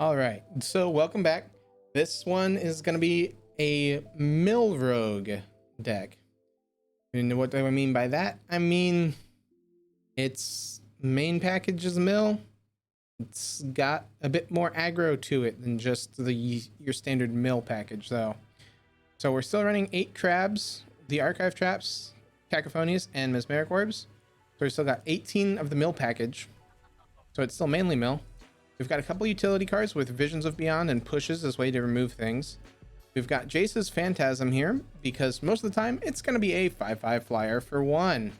All right, so welcome back. This one is going to be a mill rogue deck. And what do I mean by that? I mean, its main package is mill. It's got a bit more aggro to it than just your standard mill package, though. So we're still running 8 crabs, the archive traps, cacophonies, and mesmeric orbs. So we still got 18 of the mill package. So it's still mainly mill. We've got a couple utility cards with Visions of Beyond and pushes as way to remove things. We've got Jace's Phantasm here because most of the time it's going to be a 5/5 flyer for 1.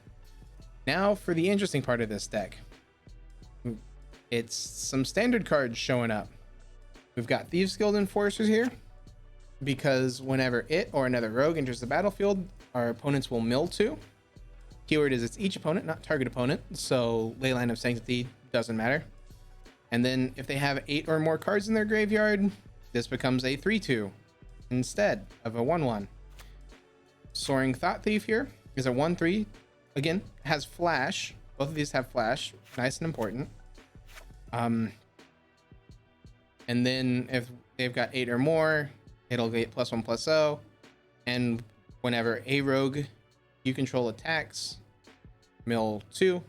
Now for the interesting part of this deck. It's some standard cards showing up. We've got Thieves Guild Enforcers here because whenever it or another rogue enters the battlefield, our opponents will mill 2. Keyword is it's each opponent, not target opponent, so Leyline of Sanctity doesn't matter. And then if they have 8 or more cards in their graveyard, this becomes a 3/2 instead of a 1/1. Soaring Thought Thief here is a 1/3. Again, has flash. Both of these have flash. Nice and important. And then if they've got 8 or more, it'll get +1/+0. And whenever a rogue you control attacks, mill 2.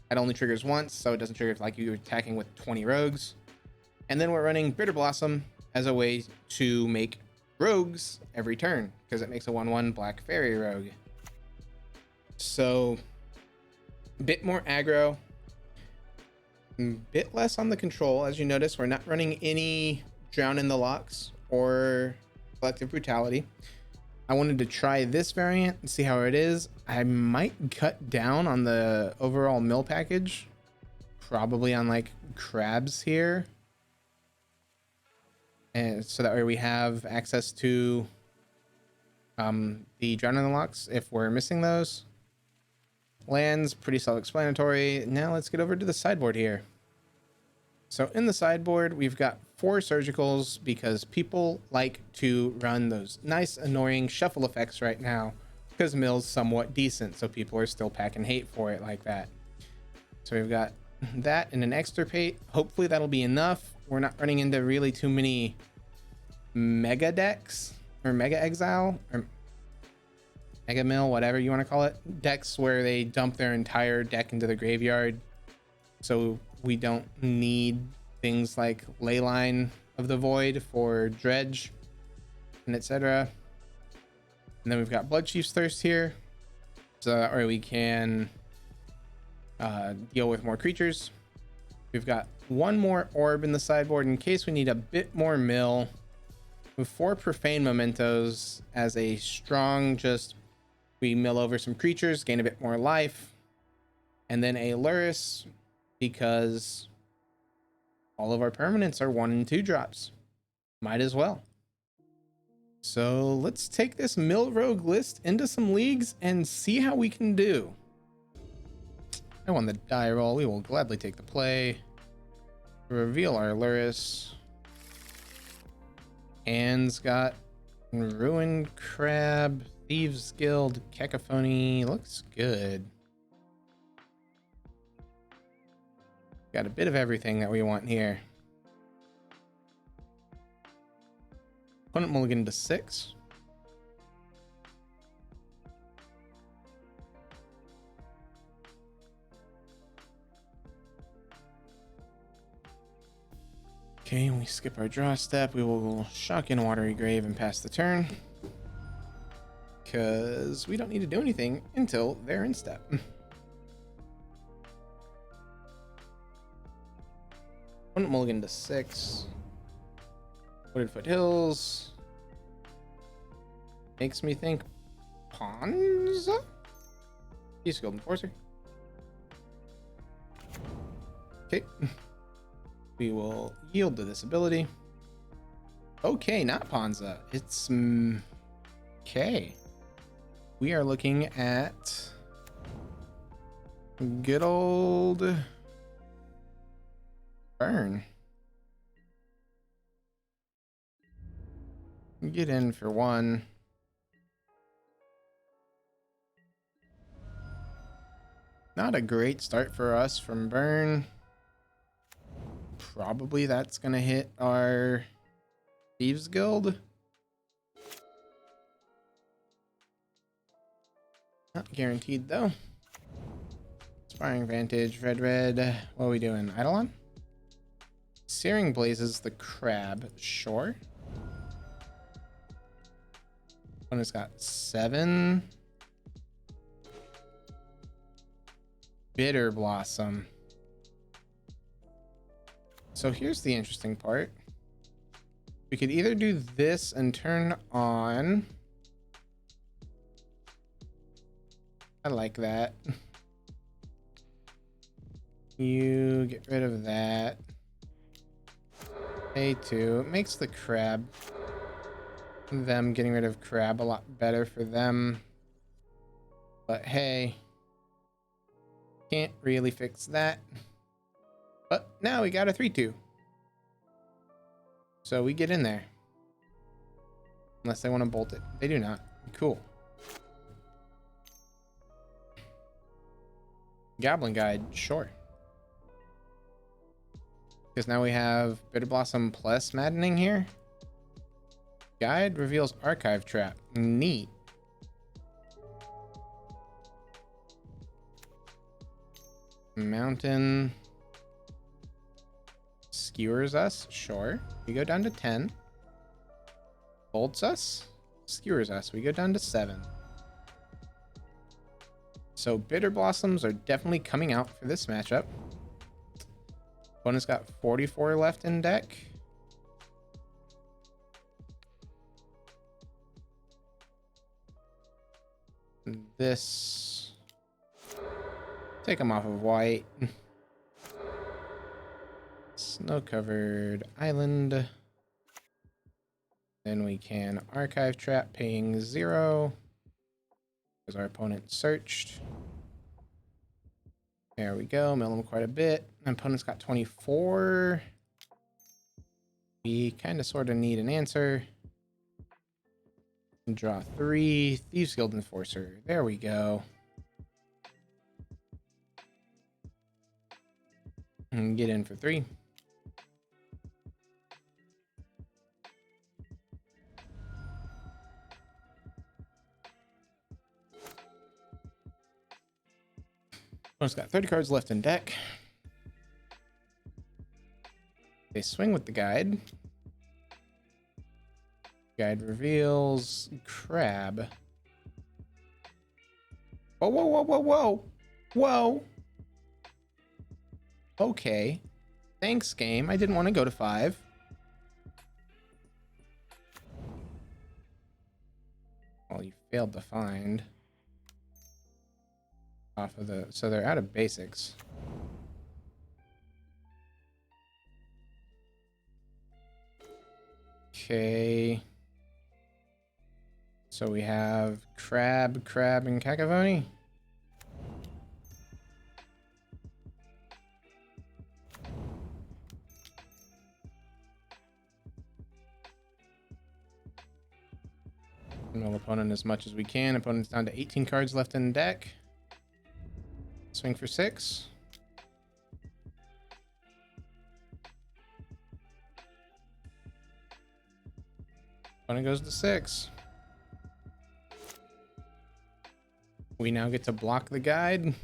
It only triggers once, so it doesn't trigger if like you're attacking with 20 rogues. And then we're running Bitter Blossom as a way to make rogues every turn, because it makes a 1/1 Black Fairy Rogue. So, a bit more aggro, a bit less on the control. As you notice, we're not running any Drown in the Locks or Collective Brutality. I wanted to try this variant and see how it is. I might cut down on the overall mill package, probably on like crabs here, and so that way we have access to the Drown in the Locks if we're missing those. Lands, pretty self-explanatory. Now let's get over to the sideboard here. So in the sideboard, we've got 4 surgicals because people like to run those nice, annoying shuffle effects right now because mill's somewhat decent, so people are still packing hate for it like that. So we've got that and an extirpate. Hopefully that'll be enough. We're not running into really too many mega decks or mega exile or mega mill, whatever you want to call it, decks where they dump their entire deck into the graveyard. So we don't need things like Leyline of the Void for Dredge and etc. And then we've got Blood Chief's Thirst here, so that way we can deal with more creatures. We've got 1 more orb in the sideboard in case we need a bit more mill, with 4 Profane Mementos as a strong, just we mill over some creatures, gain a bit more life, and then a Luris because all of our permanents are 1 and 2 drops. Might as well. So let's take this mill rogue list into some leagues and see how we can do. I won the die roll. We will gladly take the play. Reveal our Luris. Anne's got Ruined Crab, Thieves Guild, Cacophony. Looks good. Got a bit of everything that we want here. Opponent mulligan to 6. Okay, we skip our draw step. We will shock in Watery Grave and pass the turn, because we don't need to do anything until they're in step. Opponent mulligan to 6. Wooded Foothills. Makes me think pawns? He's Golden Enforcer. Okay. We will yield to this ability. Okay, not Ponza. It's okay. We are looking at good old Burn. Get in for 1. Not a great start for us from Burn. probably that's gonna hit our Thieves Guild. Not guaranteed though. Sparring Vantage, red. What are we doing? Eidolon? Searing Blazes the crab, sure. One has got 7. Bitter Blossom. So here's the interesting part. We could either do this and turn on. I like that. You get rid of that. A2. It makes the crab. Them getting rid of crab a lot better for them. But hey. Can't really fix that. But now we got a 3-2. So we get in there. Unless they want to bolt it. They do not. Cool. Goblin Guide, sure. Because now we have Bitter Blossom plus Maddening here. Guide reveals Archive Trap. Neat. Mountain skewers us, sure. We go down to 10. Bolts us, skewers us. We go down to 7. So Bitter Blossoms are definitely coming out for this matchup. Opponent's got 44 left in deck. This. Take them off of white. Snow-covered island. Then we can Archive Trap, paying 0. Because our opponent searched. There we go. Mill him quite a bit. Opponent's got 24. We kind of sort of need an answer. Draw 3. Thieves Guild Enforcer. There we go. And get in for 3. Opponent's got 30 cards left in deck. They swing with the guide. Guide reveals crab. Whoa, whoa, whoa, whoa, whoa. Whoa. Okay. Thanks, game. I didn't want to go to 5. Well, you failed to find. Off of the... So they're out of basics. Okay. So we have crab, and cacophony. Mill opponent as much as we can. Opponent's down to 18 cards left in deck. Swing for 6. Opponent goes to 6. We now get to block the guide.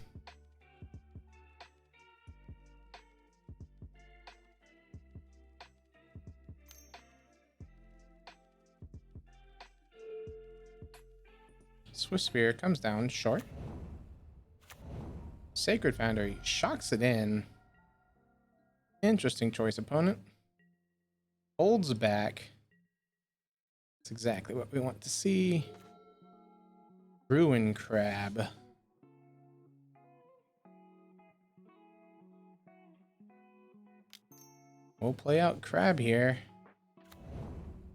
Swift Spear comes down short. Sacred Foundry shocks it in. Interesting choice, opponent. Holds back. That's exactly what we want to see. Ruin Crab. We'll play out Crab here.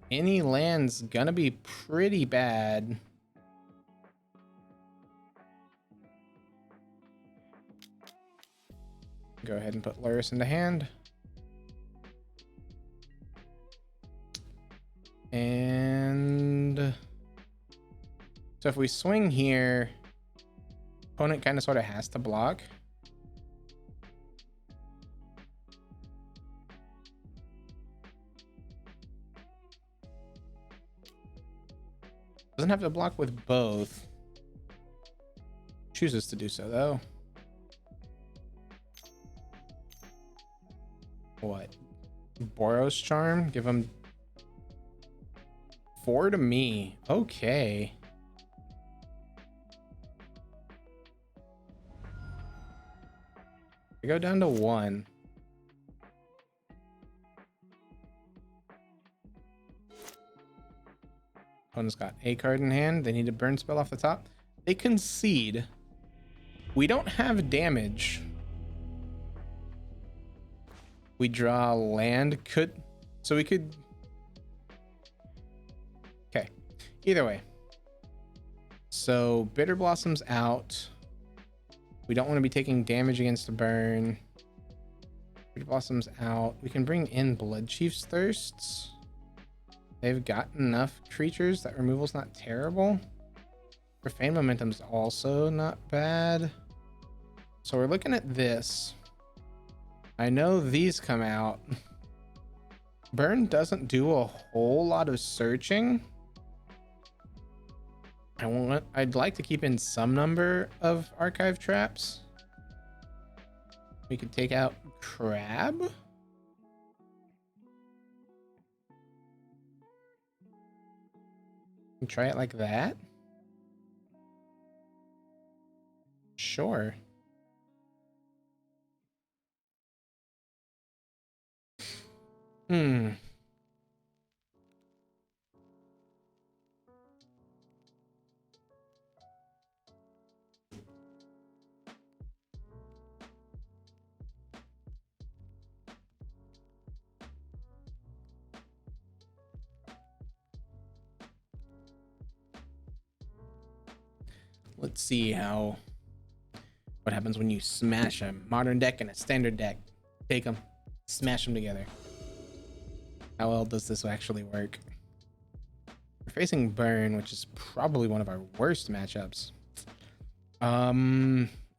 Any land's gonna be pretty bad. Go ahead and put Luris into hand. And so if we swing here, opponent kind of sort of has to block. Doesn't have to block with both. Chooses to do so though. What? Boros Charm? Give him 4 to me. Okay. I go down to 1. Opponent's got a card in hand. They need a burn spell off the top. They concede. We don't have damage. We draw land. So we could. Okay. Either way. So Bitter Blossom's out. We don't want to be taking damage against a burn. Bitter Blossom's out. We can bring in Blood Chief's Thirsts. They've got enough creatures that removal's not terrible. Profane Momentum's also not bad. So we're looking at this. I know these come out. Burn doesn't do a whole lot of searching. I'd like to keep in some number of archive traps. We could take out Crab. And try it like that. Sure. Let's see what happens when you smash a modern deck and a standard deck. Take them, smash them together. How well does this actually work? We're facing Burn, which is probably one of our worst matchups.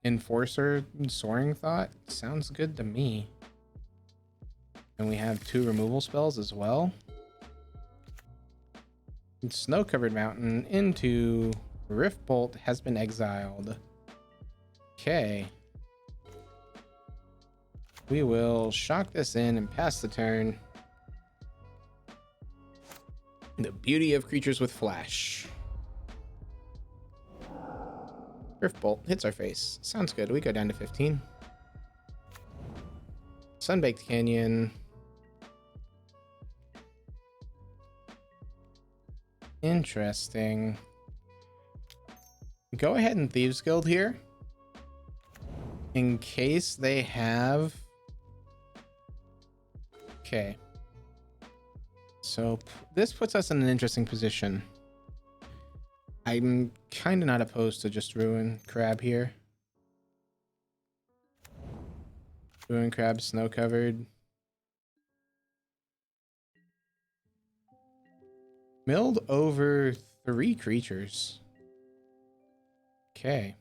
Enforcer, Soaring Thought sounds good to me. And we have 2 removal spells as well. Snow-covered mountain into Rift Bolt has been exiled. Okay. We will shock this in and pass the turn. The beauty of creatures with flash. Rift Bolt hits our face. Sounds good. We go down to 15. Sunbaked Canyon. Interesting. Go ahead and Thieves Guild here. In case they have... Okay. So this puts us in an interesting position. I'm kind of not opposed to just Ruin Crab here. Ruin Crab, snow covered. Milled over 3 creatures. Okay.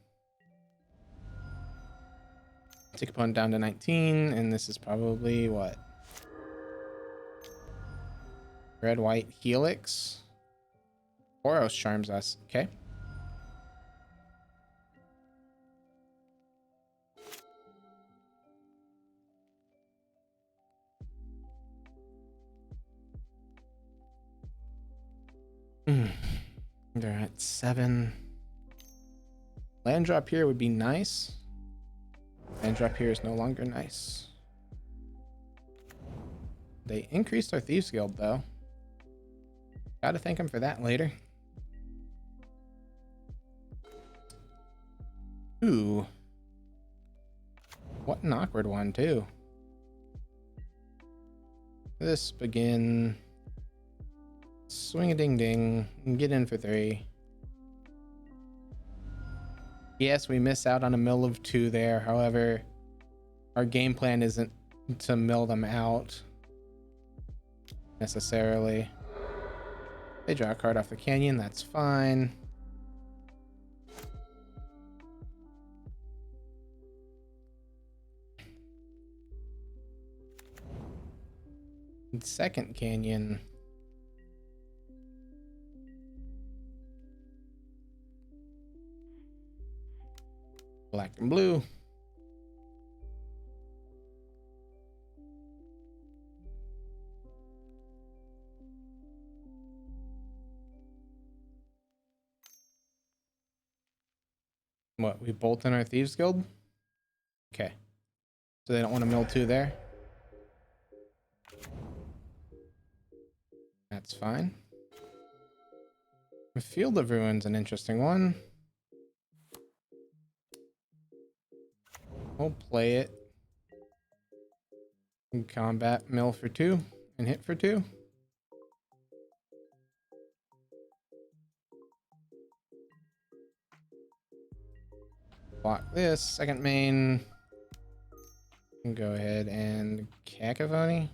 Take opponent down to 19, and this is probably what? Red, white, Helix. Boros charms us. Okay. They're at 7. Land drop here would be nice. Land drop here is no longer nice. They increased our Thieves Guild though. Gotta thank them for that later. Ooh. What an awkward one too. This begin. Swing a ding ding and get in for 3. Yes, we miss out on a mill of 2 there. However, our game plan isn't to mill them out necessarily. They draw a card off the canyon. That's fine. Second canyon. Black and blue. What, we bolt in our Thieves Guild? Okay. So they don't want to mill 2 there? That's fine. The Field of Ruins, an interesting one. We'll play it. Combat mill for 2 and hit for 2. Block this. Second main. Go ahead and Cacophony.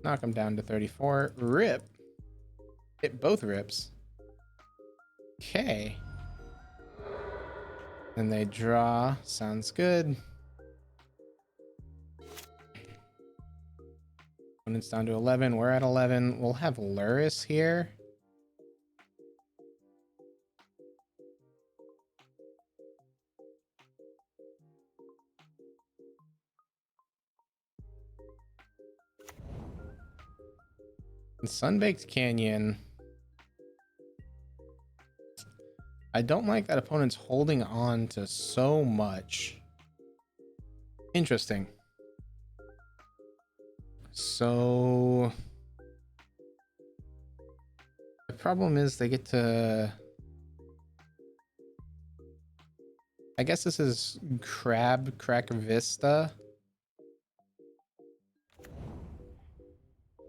Knock him down to 34. Rip. Hit both rips. Okay. Then they draw. Sounds good. When it's down to 11, we're at 11. We'll have Luris here. And Sunbaked Canyon. I don't like that opponent's holding on to so much. Interesting. So the problem is they get to, I guess this is Crab Crack Vista.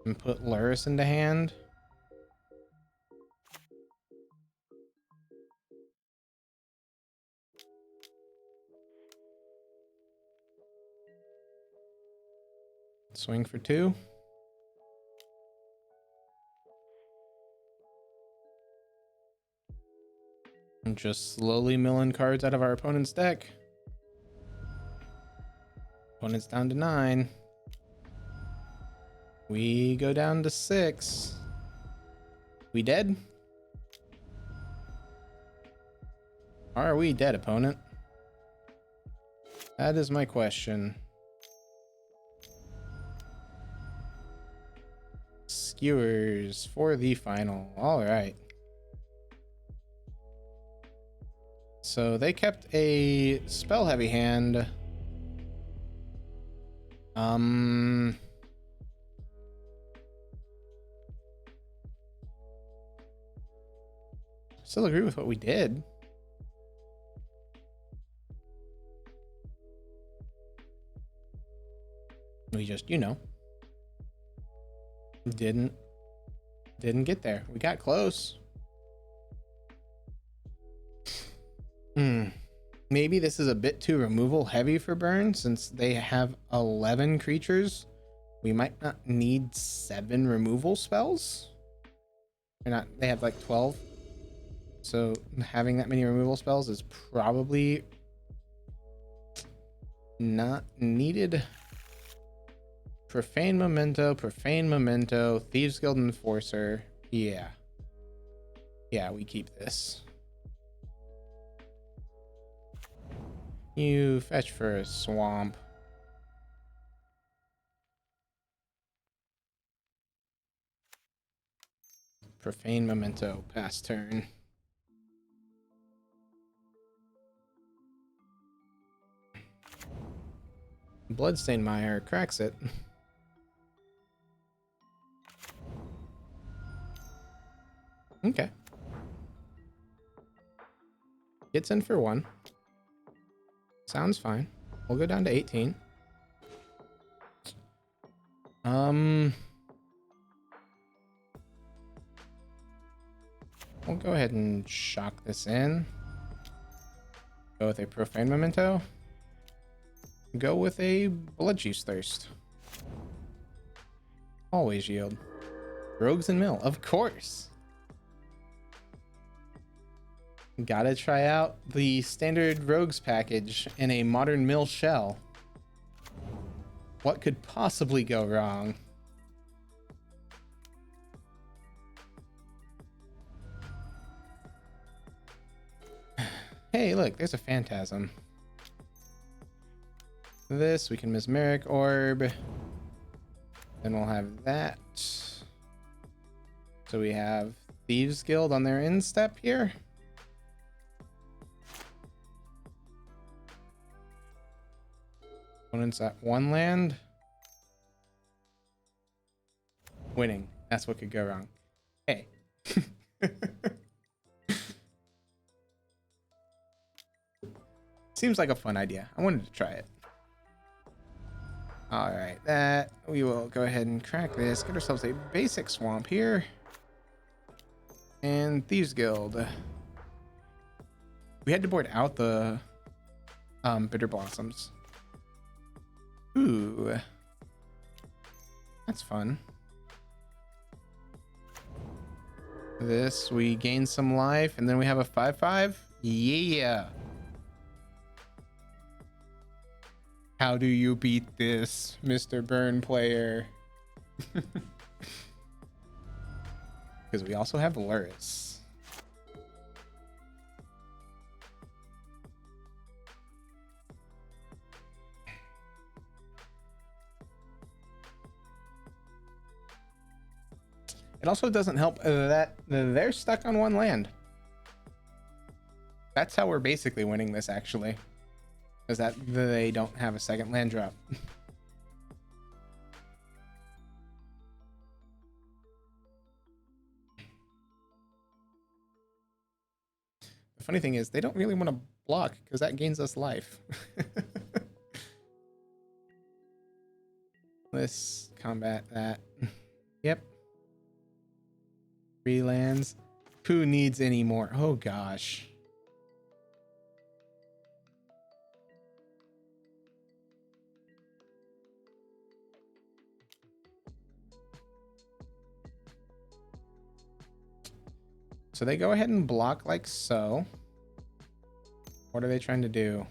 And put Luris into hand. Swing for 2. And just slowly milling cards out of our opponent's deck. Opponent's down to 9. We go down to 6. We dead? Are we dead, opponent? That is my question. Skewers for the final. All right. So they kept a spell heavy hand. Still agree with what we did. We just, you know, didn't get there. We got close. Maybe this is a bit too removal heavy for Burn since they have 11 creatures. We might not need 7 removal spells. They're not, they have like 12. So having that many removal spells is probably not needed. Profane Memento, Thieves Guild Enforcer. Yeah. Yeah, we keep this. You fetch for a swamp. Profane Memento, pass turn. Bloodstained Mire cracks it. Okay. Gets in for 1. Sounds fine. We'll go down to 18. We'll go ahead and shock this in. Go with a Profane Memento. Go with a Bloodjuice Thirst. Always yield. Rogues and Mill, of course. Gotta try out the standard Rogues package in a modern mill shell. What could possibly go wrong? Hey, look, there's a phantasm. This, we can mesmeric orb. Then we'll have that. So we have Thieves Guild on their instep here. Opponents at 1 land. Winning. That's what could go wrong. Hey. Seems like a fun idea. I wanted to try it. All right, that we will go ahead and crack this. Get ourselves a basic swamp here. And Thieves Guild. We had to board out the bitter blossoms. Ooh. That's fun. This, we gain some life, and then we have a 5/5. Yeah. How do you beat this, Mr. Burn player? Because we also have Luris. It also doesn't help that they're stuck on 1 land. That's how we're basically winning this, actually. Is that they don't have a second land drop. The funny thing is, they don't really want to block because that gains us life. Let's combat that. Yep. 3 lands. Who needs any more? Oh gosh. So they go ahead and block like so. What are they trying to do?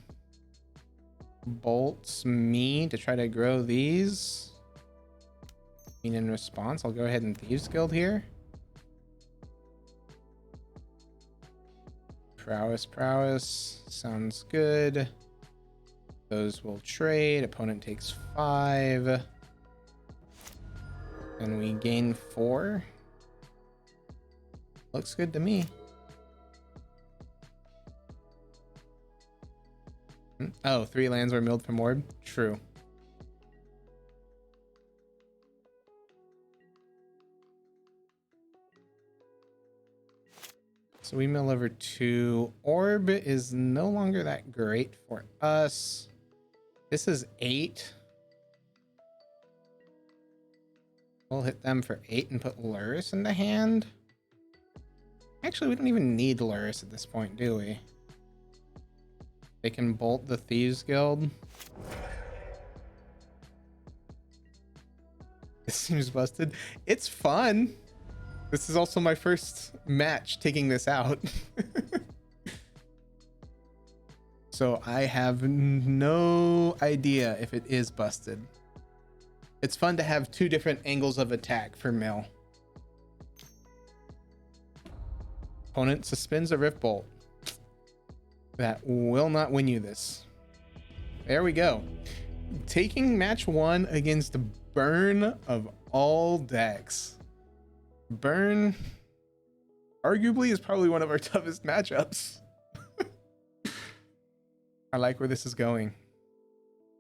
Bolts me to try to grow these. And in response, I'll go ahead and Thieves Guild here. Prowess. Sounds good. Those will trade. Opponent takes 5. And we gain 4. Looks good to me. Oh, 3 lands were milled from orb? True. So we mill over 2. Orb is no longer that great for us. This is 8. We'll hit them for 8 and put Luris in the hand. Actually, we don't even need Luris at this point, do we? They can bolt the Thieves Guild. This seems busted. It's fun. This is also my first match taking this out. So I have no idea if it is busted. It's fun to have 2 different angles of attack for mill. Opponent suspends a Rift Bolt. That will not win you this. There we go. Taking match 1 against Burn of all decks. Burn arguably is probably one of our toughest matchups. I like where this is going.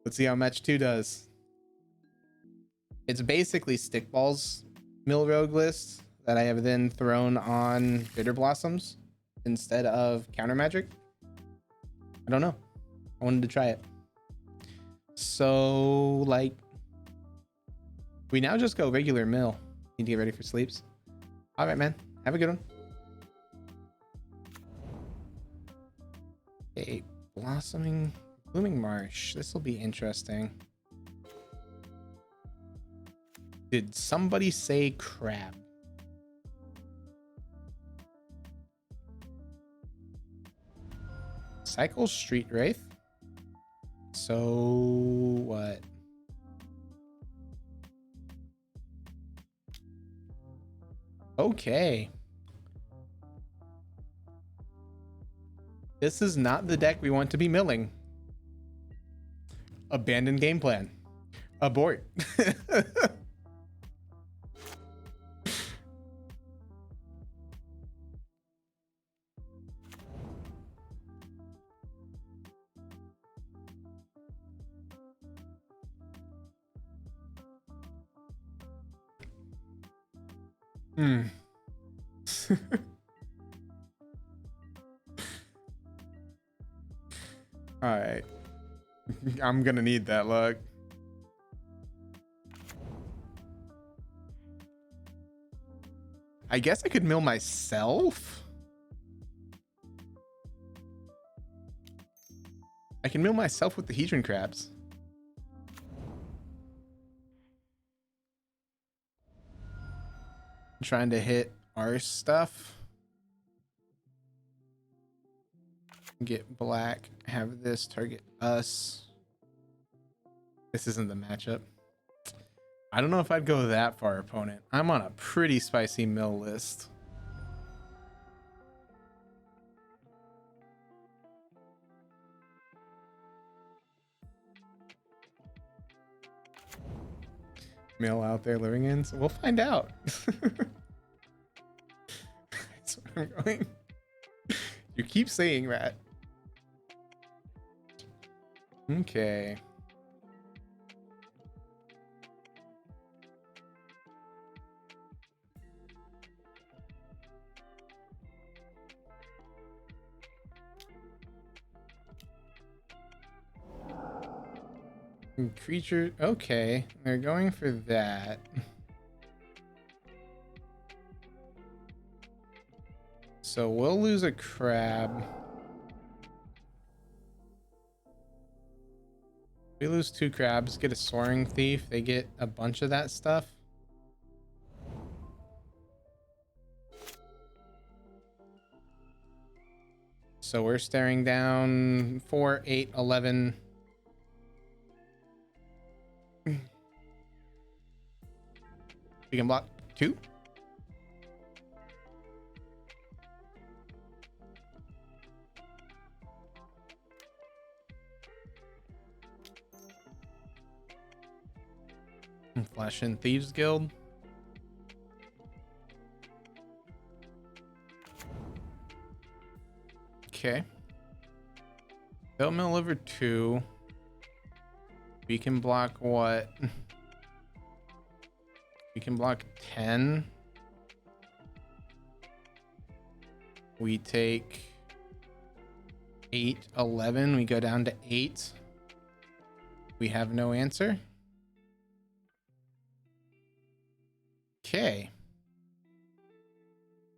Let's see how match 2 does. It's basically Stickball's Mill Rogue list that I have then thrown on Bitter Blossoms instead of Counter Magic. I don't know. I wanted to try it. So, like, we now just go regular mill. Need to get ready for sleeps. All right, man. Have a good one. Okay, Blooming Marsh. This will be interesting. Did somebody say crab? Cycle Street Wraith. So what? Okay. This is not the deck we want to be milling. Abandoned game plan. Abort. All right. I'm gonna need that luck. I guess I could mill myself. I can mill myself with the Hedron crabs. I'm trying to hit our stuff. Get black. Have this target us. This isn't the matchup. I don't know if I'd go that far, opponent. I'm on a pretty spicy mill list. Mill out there living in, so we'll find out. That's where I'm going. You keep saying that. Okay. Creature. Okay, they're going for that. So we'll lose a crab. We lose 2 crabs, get a soaring thief. They get a bunch of that stuff. So we're staring down 4, 8, 11. We can block 2. Flash in Thieves Guild. Okay. They'll mill over 2. We can block what? We can block 10. We take 8, 11. We go down to 8. We have no answer. Okay.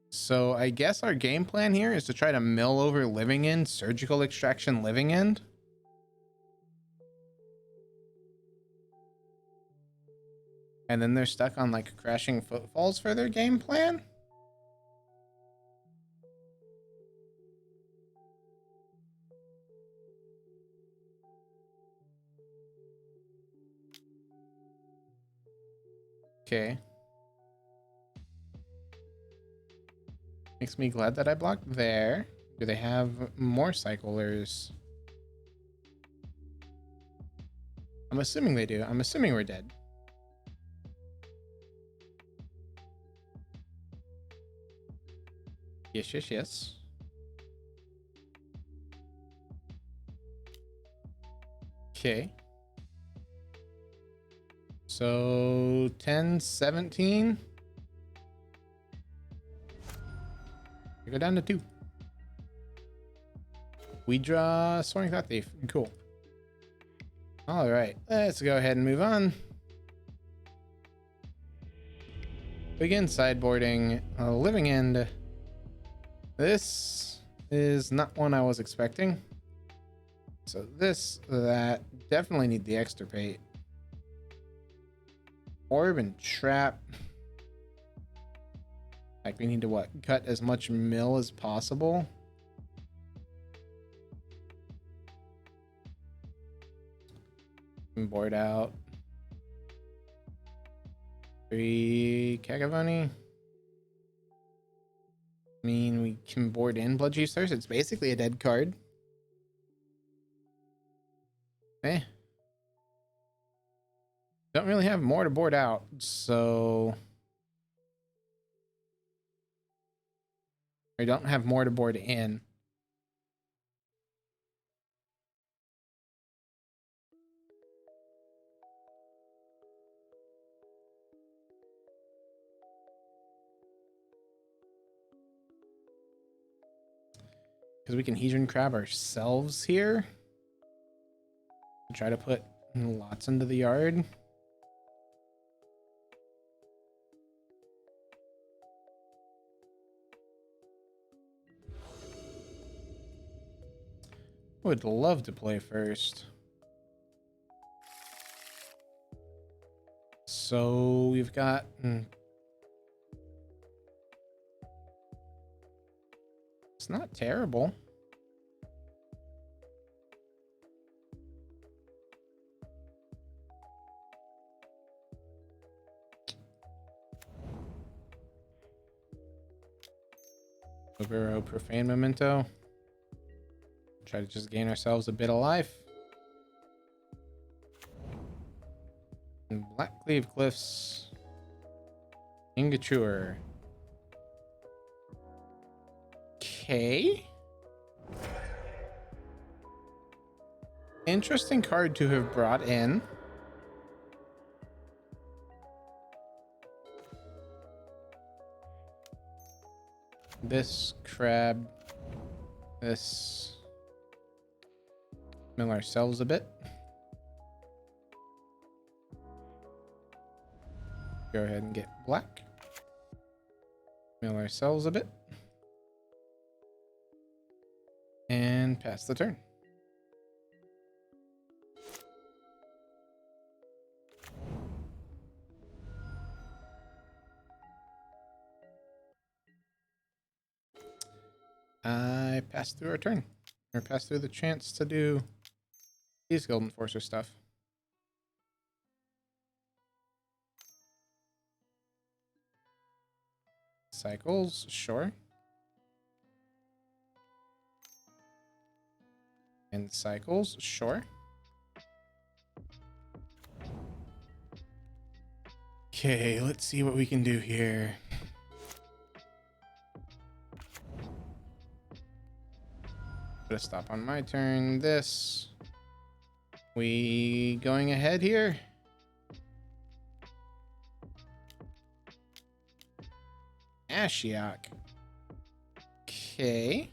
So I guess our game plan here is to try to mill over Living End, Surgical Extraction Living End. And then they're stuck on like Crashing Footfalls for their game plan. Okay. Makes me glad that I blocked there. Do they have more cyclers? I'm assuming they do. I'm assuming we're dead. Yes, yes, yes. Okay. So 10, 17. We go down to 2. We draw Soaring Thought Thief. Cool. All right, let's go ahead and move on. Begin sideboarding Living End. This is not one I was expecting. So this, that, definitely need the extirpate. Orb and Trap. Like, we need to what? Cut as much mill as possible. Board out. 3 Cagavoni. I mean, we can board in Bloodchief's Thirst. It's basically a dead card. Eh. Don't really have more to board out, so... I don't have more to board in. Because we can Hedron Crab ourselves here. Try to put lots into the yard. Would love to play first. So we've got... It's not terrible. Libero Profane Memento. Try to just gain ourselves a bit of life. And Blackcleave Glyphs. Ingature. Okay. Interesting card to have brought in. This crab. This. Mill ourselves a bit. Go ahead and get black. Mill ourselves a bit. And pass the turn. I passed through our turn. Or passed through the chance to do these Guild Enforcer stuff. Cycles, sure. And cycles, sure. Okay, let's see what we can do here. Put a stop on my turn. This. We going ahead here? Ashiok. Okay.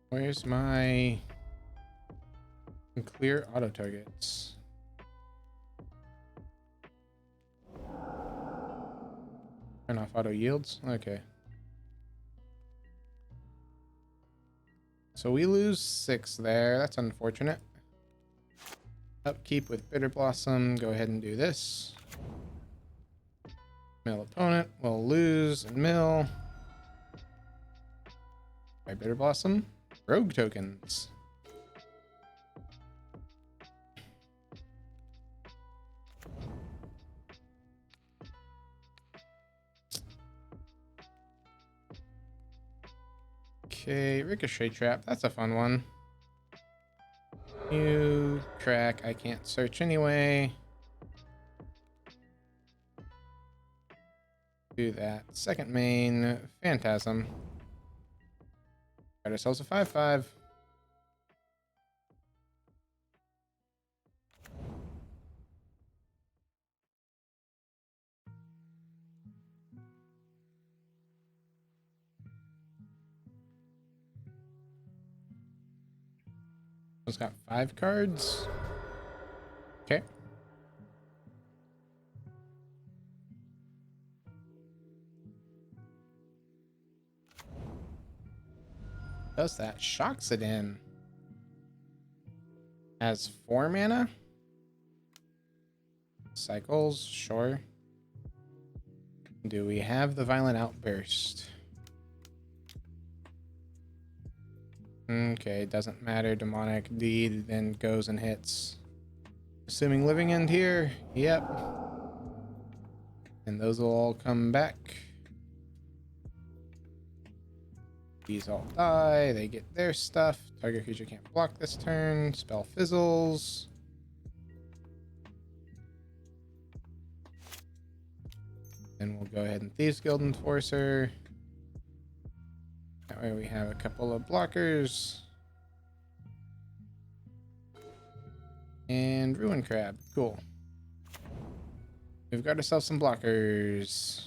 Where's my clear auto targets? Turn off auto yields. Okay. So we lose 6 there. That's unfortunate. Upkeep with Bitter Blossom. Go ahead and do this. Mill opponent. We'll lose and mill. By Bitter Blossom. Rogue tokens. Okay, Ricochet Trap. That's a fun one. You crack. I can't search anyway. Do that. Second main. Phantasm. Got ourselves a 5/5. It's got 5 cards. Okay. Does that? Shocks it in. Has 4 mana. Cycles, sure. Do we have the Violent Outburst? Okay, doesn't matter. Demonic Deed then goes and hits. Assuming living end here. Yep. And those will all come back. These all die. They get their stuff. Target creature can't block this turn. Spell fizzles. Then we'll go ahead and Thieves Guild Enforcer. That way we have a couple of blockers. And Ruin Crab. Cool. We've got ourselves some blockers.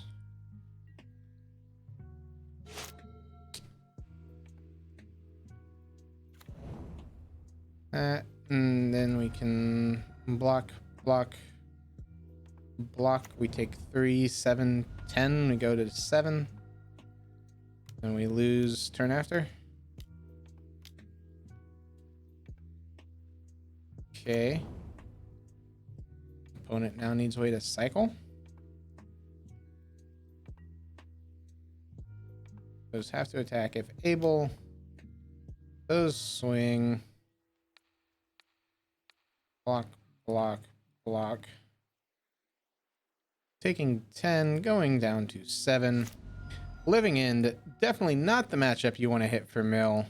And then we can block. We take 3, 7, 10. We go to 7. And we lose turn after. Okay. Opponent now needs a way to cycle. Those have to attack if able. Those swing. Block. Taking 10, going down to 7. Living End, definitely not the matchup you want to hit for Mill.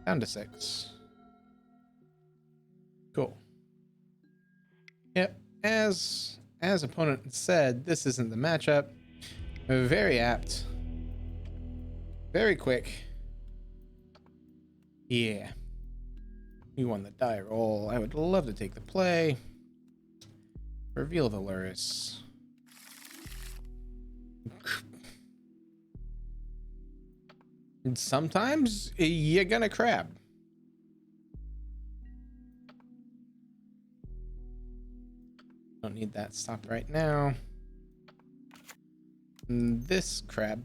Down to 6. Cool. Yep, as opponent said, this isn't the matchup. Very apt. Very quick. Yeah. We won the die roll. I would love to take the play. Reveal the Luris. Sometimes you're gonna crab. Don't need that. Stop right now. This crab.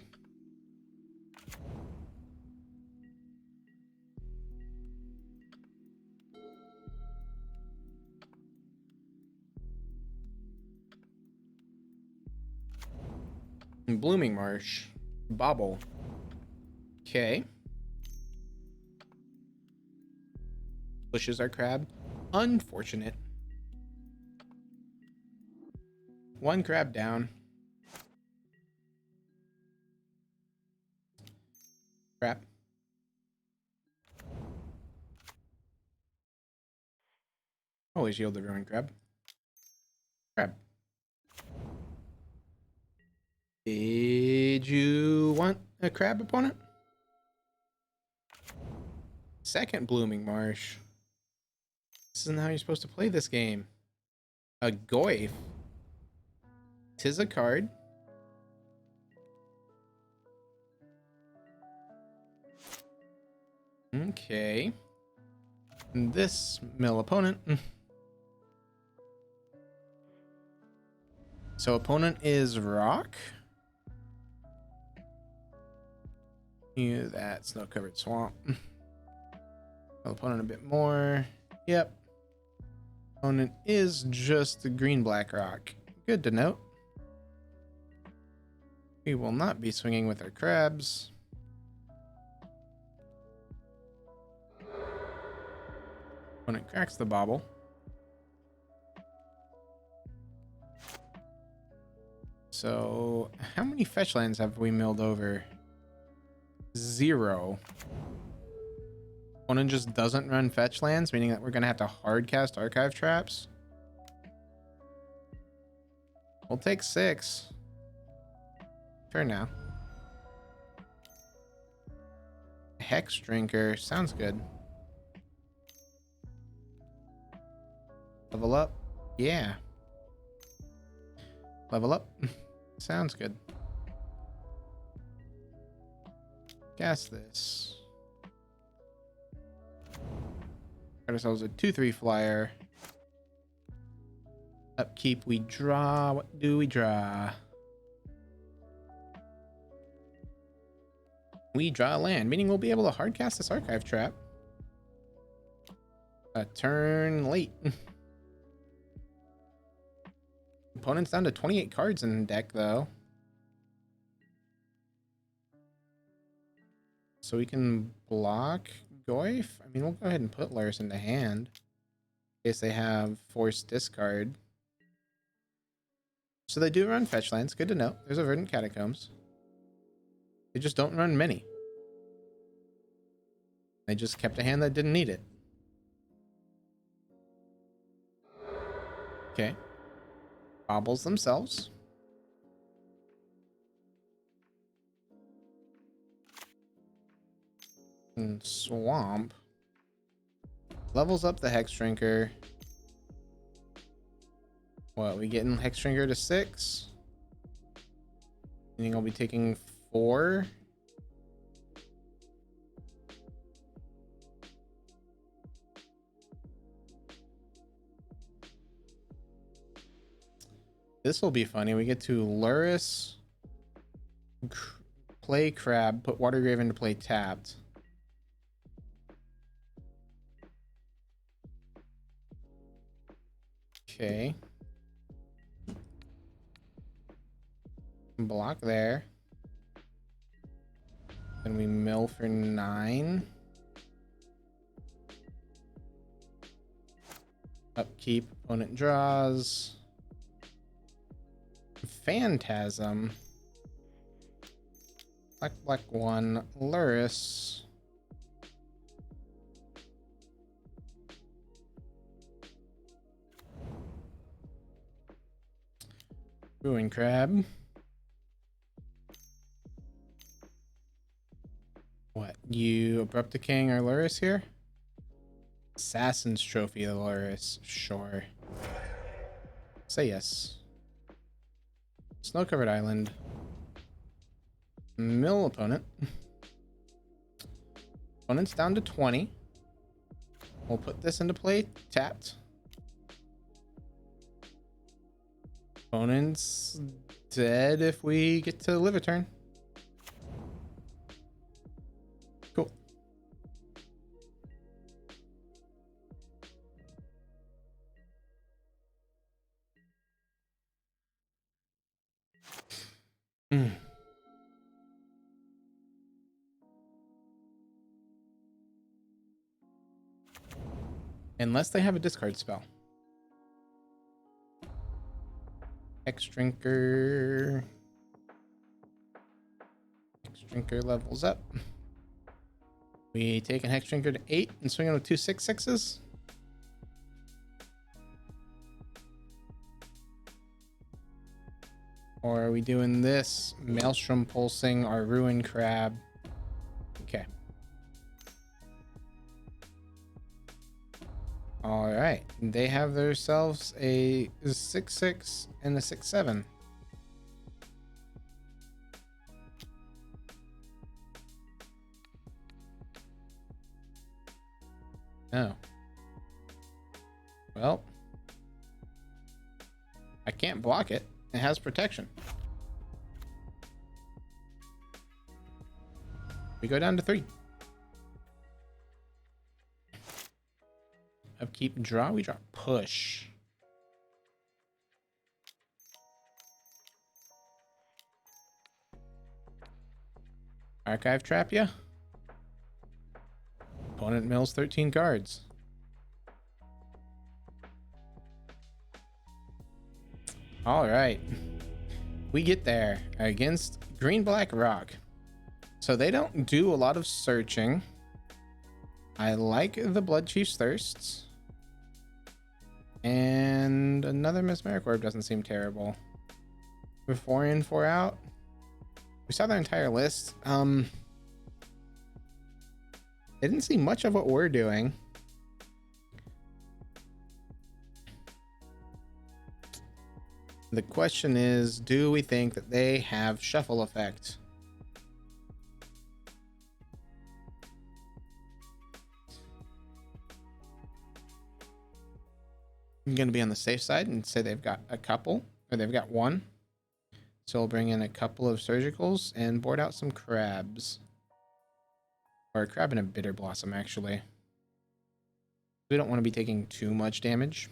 Blooming Marsh. Bobble. Okay. Pushes our crab. Unfortunate. 1 crab down. Crap. Always yield the ruin crab. Crab. Did you want a crab, opponent? Second Blooming Marsh. This isn't how you're supposed to play this game. A Goyf. 'Tis a card. Okay. And this mill opponent. So opponent is rock. Yeah, that snow-covered swamp. Opponent a bit more. Yep. Opponent is just the green-black rock. Good to note. We will not be swinging with our crabs. Opponent cracks the bauble. So, how many fetch lands have we milled over? 0. Opponent just doesn't run fetch lands, meaning that we're going to have to hard cast archive traps. We'll take 6. Turn now. Hex Drinker. Sounds good. Level up. Yeah. Level up. Sounds good. Cast this. Got ourselves a 2/3 flyer. Upkeep, we draw. What do we draw? We draw a land, meaning we'll be able to hard cast this archive trap. A turn late. Opponent's down to 28 cards in the deck, though. so we can block Goyf. I mean, we'll go ahead and put Luris into hand in case they have forced discard. So they do run fetch lands. Good to know. There's a Verdant Catacombs. They just don't run many. They just kept a hand that didn't need it. Okay. Bobbles themselves. And Swamp. Levels up the Hex Drinker. What, we getting Hex Drinker to 6? I think I'll be taking 4. This will be funny. We get to Luris, play Crab, put Watergrave into play tapped. Okay. Block there. Then we mill for 9. Upkeep, opponent draws. Phantasm. Black 1, Luris. Ruin Crab. What? You Abrupt the King or Luris here? Assassin's Trophy of Luris. Sure. Say yes. Snow-covered island. Mill opponent. Opponent's down to 20. We'll put this into play tapped. Opponent's dead if we get to live a turn. Cool. Unless they have a discard spell. Hex Drinker. Hex Drinker levels up. We take a Hex Drinker to 8 and swing on with 2 6/6s. Or are we doing this? Maelstrom Pulsing our Ruin Crab. Okay. All right. They have themselves a 6/6 and a 6/7. Oh. Well. I can't block it. It has protection. We go down to 3. Upkeep, draw. We draw push. Archive trap ya. Opponent mills 13 cards. All right. We get there against Green-Black Rock. So they don't do a lot of searching. I like the Blood Chief's Thirsts. And another Mesmeric Orb doesn't seem terrible. We're 4 in, 4 out. We saw their entire list. They didn't see much of what we're doing. The question is, do we think that they have Shuffle Effect? I'm going to be on the safe side and say they've got a couple, or they've got 1. So we'll bring in a couple of Surgicals and board out some Crabs. Or a Crab and a Bitter Blossom, actually. We don't want to be taking too much damage.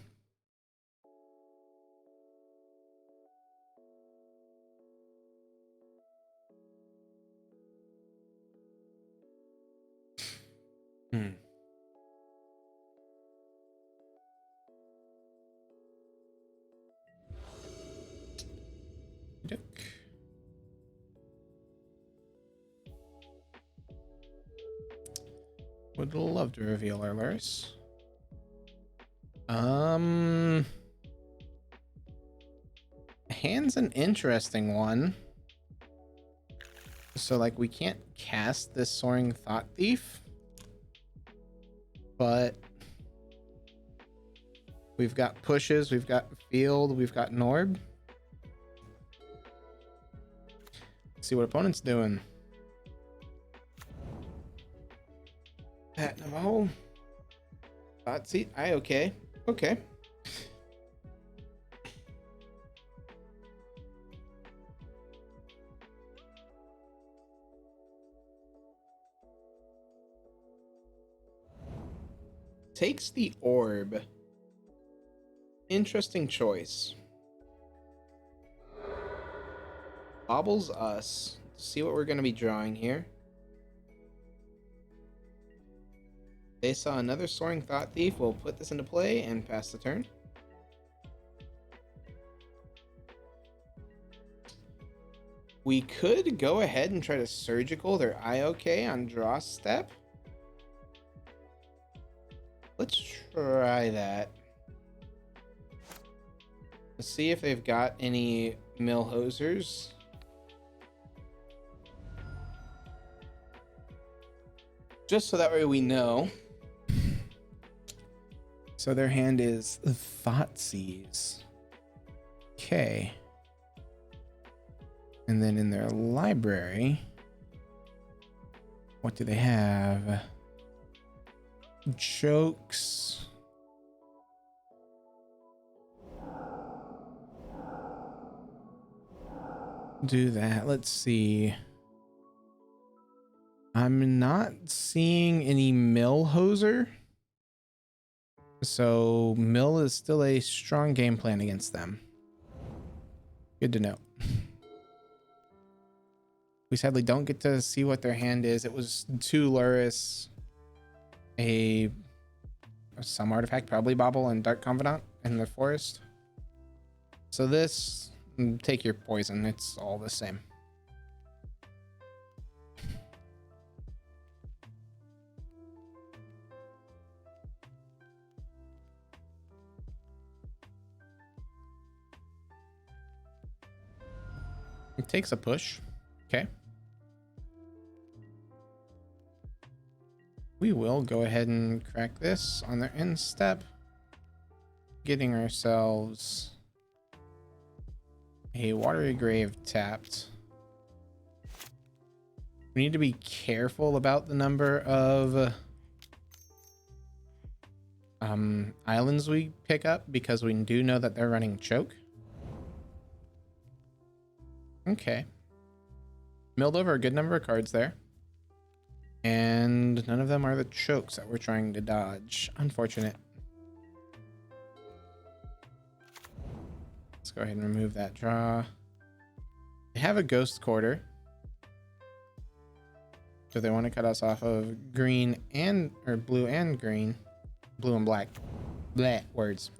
Would love to reveal our lures. Hand's an interesting one. So, like, we can't cast this Soaring Thought Thief, but we've got pushes, we've got field, we've got Norb. Let's see what opponent's doing. Pat Navajo. Thought seat. Okay. Okay. Takes the orb. Interesting choice. Bobbles us. See what we're going to be drawing here. They saw another Soaring Thought Thief. We'll put this into play and pass the turn. We could go ahead and try to surgical their IOK on draw step. Let's try that. Let's see if they've got any mill hosers. Just so that way we know. So their hand is Thoughtseize. Okay. And then in their library, what do they have? Chokes. Do that. Let's see. I'm not seeing any mill hoser. So mill is still a strong game plan against them. Good to know. We sadly don't get to see what their hand is. It was 2 Luris, some artifact, probably Bobble and Dark Confidant in the forest. So this, take your poison. It's all the same. It takes a push. Okay. We will go ahead and crack this on their end step, getting ourselves a Watery Grave tapped. We need to be careful about the number of islands we pick up because we do know that they're running choke. Okay. Milled over a good number of cards there. And none of them are the chokes that we're trying to dodge. Unfortunate. Let's go ahead and remove that draw. They have a Ghost Quarter. So they want to cut us off of green and, or blue and green. Blue and black. Bleh, words.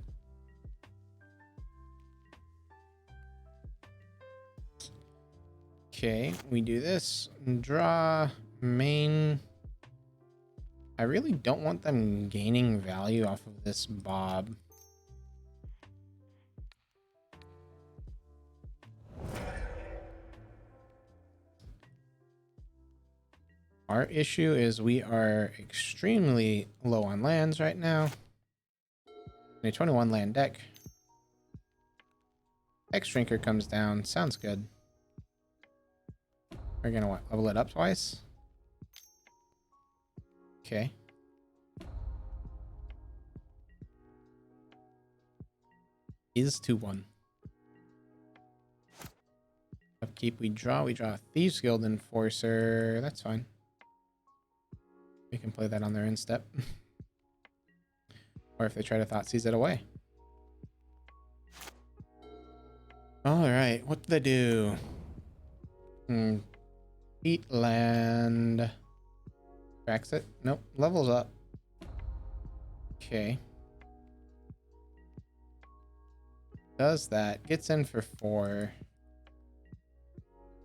Okay, we do this. Draw, main. I really don't want them gaining value off of this Bob. Our issue is we are extremely low on lands right now. A 21 land deck. X Drinker comes down. Sounds good. We're gonna what? Level it up twice? Okay. Is 2-1. Upkeep, we draw Thieves Guild Enforcer. That's fine. We can play that on their end step. Or if they try to Thoughtseize it away. Alright, what do they do? Beat land. Tracks it? Nope. Levels up. Okay. Does that. Gets in for 4.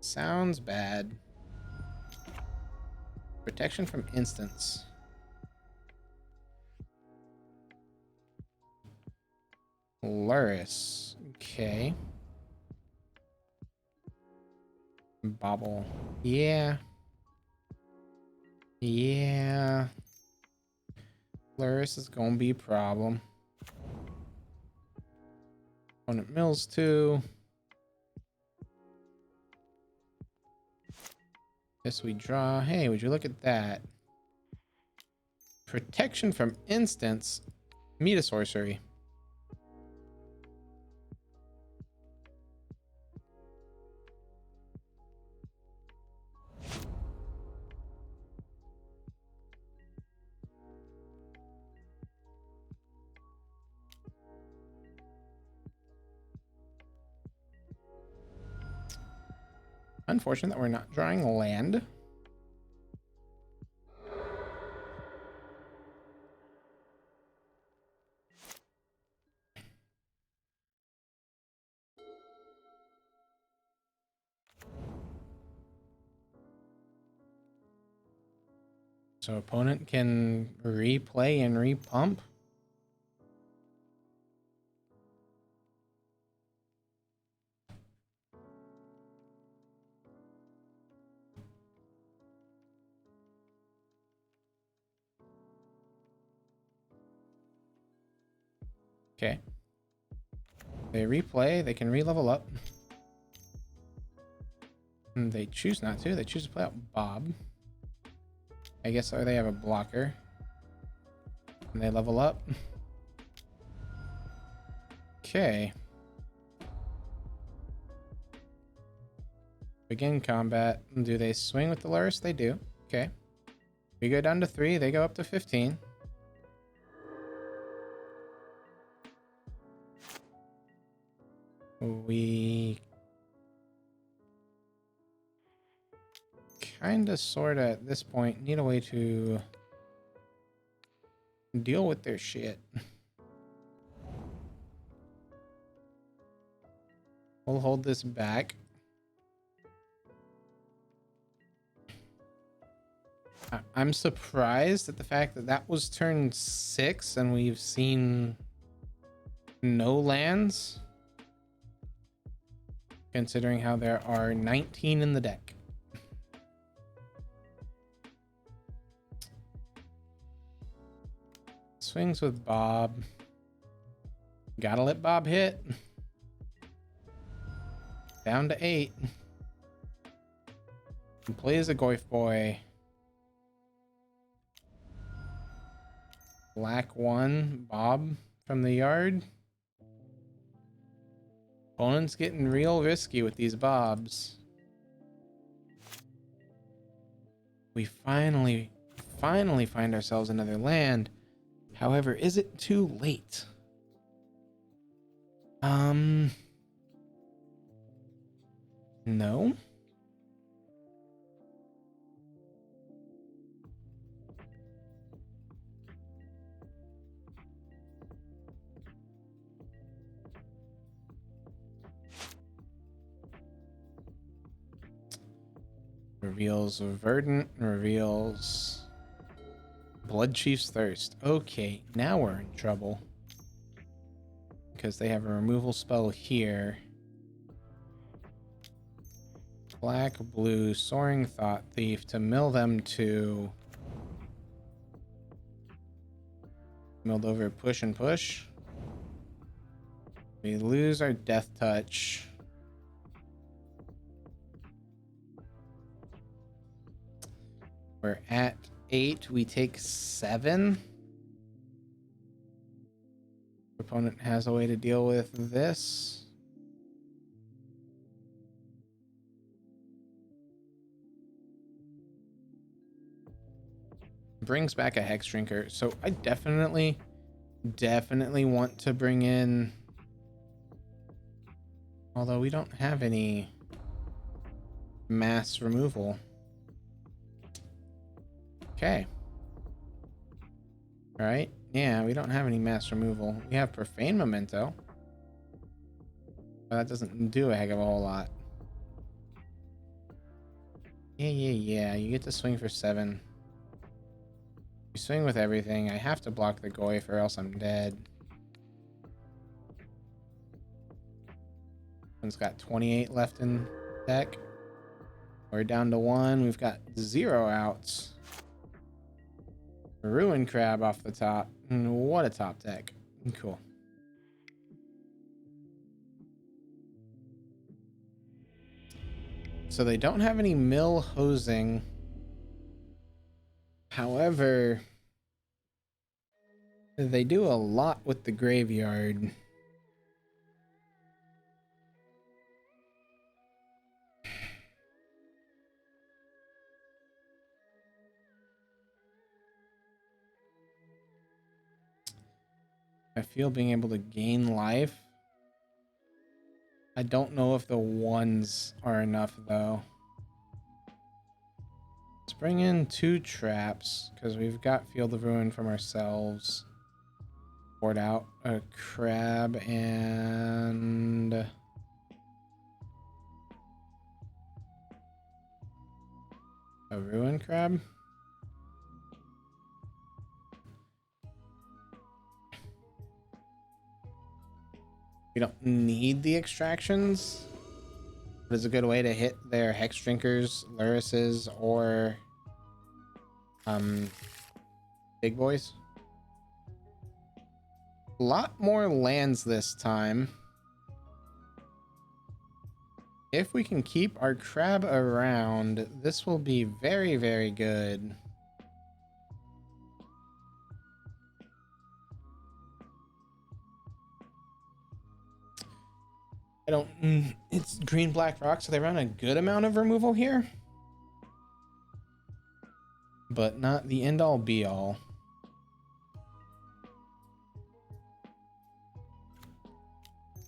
Sounds bad. Protection from instants. Luris. Okay. Bobble. Yeah. Yeah. Luris is gonna be a problem. Opponent mills too. Guess we draw. Hey, would you look at that? Protection from instants. Meta sorcery. Unfortunate that we're not drawing land. So opponent can replay and repump. Okay. They replay, they can re-level up. And they choose not to. They choose to play out Bob. I guess or they have a blocker. And they level up. Okay. Begin combat. Do they swing with the Luris? They do. Okay. We go down to 3. They go up to 15. We kind of, sort of, at this point, need a way to deal with their shit. We'll hold this back. I'm surprised at the fact that that was turn 6 and we've seen no lands, considering how there are 19 in the deck. Swings with Bob. Gotta let Bob hit. Down to 8. And plays a Goif Boy. Black 1, Bob from the yard. Opponent's getting real risky with these Bobs. We finally find ourselves another land. However, is it too late? No. Reveals Verdant, reveals Blood Chief's Thirst. Okay, now we're in trouble. Because they have a removal spell here. Black, blue, Soaring Thought Thief to mill them to... Milled over push and push. We lose our Death Touch. We're at 8. We take 7. Opponent has a way to deal with this. Brings back a Hex Drinker. So I definitely want to bring in... Although we don't have any mass removal. Okay. All right. Yeah, we don't have any mass removal. We have Profane Memento. But that doesn't do a heck of a whole lot. Yeah. You get to swing for 7. You swing with everything. I have to block the Goyf or else I'm dead. One's got 28 left in deck. We're down to 1. We've got 0 outs. Ruin Crab off the top. What a top deck. Cool. So they don't have any mill hosing. However, they do a lot with the graveyard. I feel being able to gain life. I don't know if the 1s are enough though. Let's bring in 2 traps because we've got Field of Ruin from ourselves. Board out a crab and a ruin crab. We don't need the extractions. But it's a good way to hit their Hex Drinkers, Lurises, or big boys. A lot more lands this time. If we can keep our crab around, this will be very, very good. I don't... it's green, black rock, so they run a good amount of removal here. But not the end-all, be-all.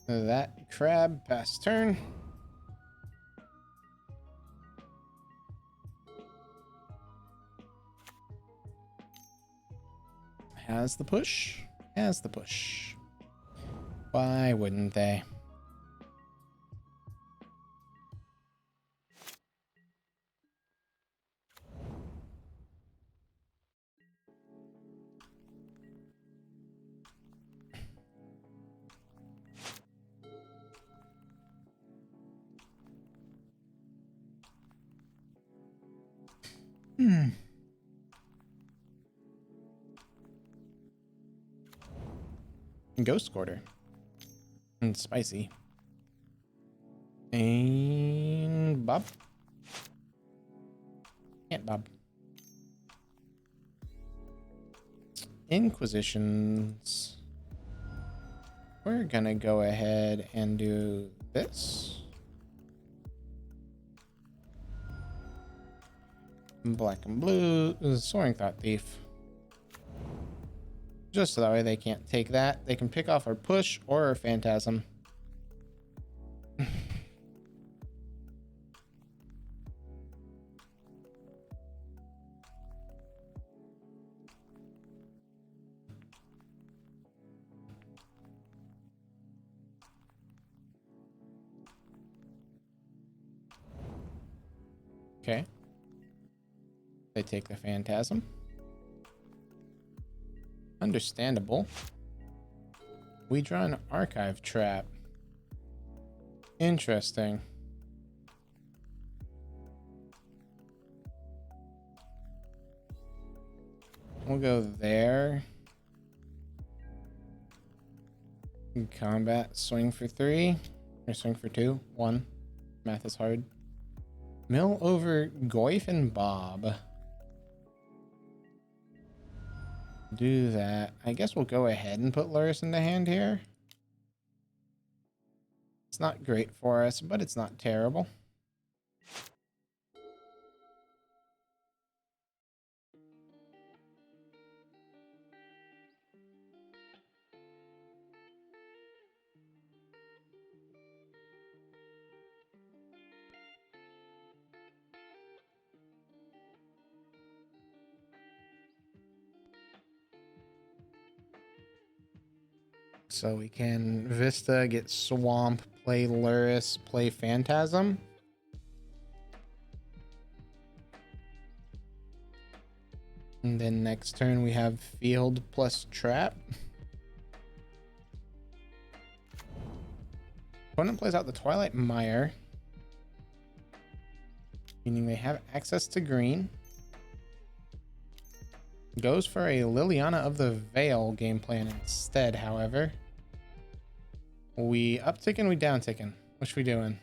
That crab pass turn. Has the push. Has the push. Why wouldn't they? Ghost Quarter. And spicy. And Bob. Can't Bob. Inquisitions. We're gonna go ahead and do this. Black and blue. Soaring Thought Thief. Just so that way they can't take that. They can pick off our push or our phantasm. Okay. They take the phantasm. Understandable. We draw an archive trap. Interesting. We'll go there. Combat, swing for 3. Or swing for 2. 1. Math is hard. Mill over Goyf and Bob. Do that. I guess we'll go ahead and put Luris in the hand here. It's not great for us, but it's not terrible. So we can Vista, get Swamp, play Luris, play Phantasm. And then next turn we have field plus trap. Opponent plays out the Twilight Mire, meaning they have access to green. Goes for a Liliana of the Veil game plan instead, however. We upticking, we downticking? Which we doing?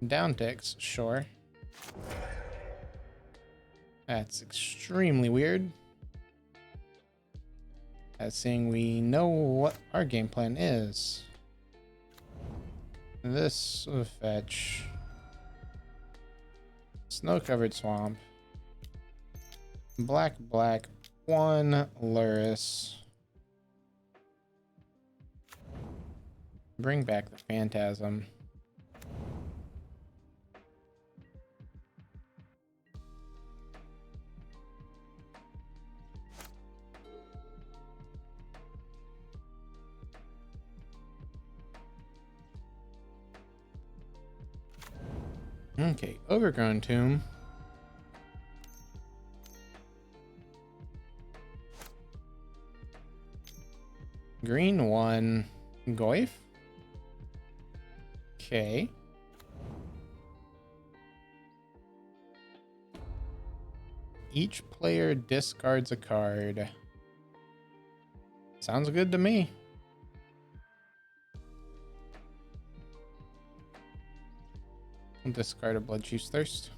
Downticks, sure. That's extremely weird. That's saying we know what our game plan is. This will fetch. Snow-covered swamp. Black, black. 1 Luris. Bring back the Phantasm. Okay, Overgrown Tomb. Green 1. Goyf. Okay. Each player discards a card. Sounds good to me. I'll discard a Blood Chief's Thirst.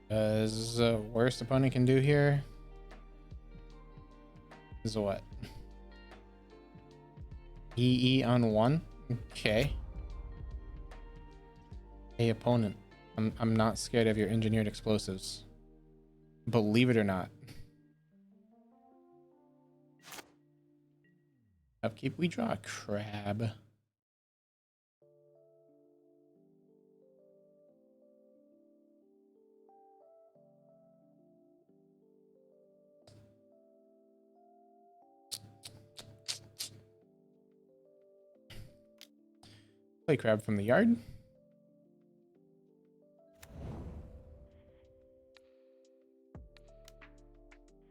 Because worst opponent can do here is what? EE on 1? Okay. Hey opponent, I'm not scared of your engineered explosives. Believe it or not. Upkeep, we draw a crab. Play crab from the yard.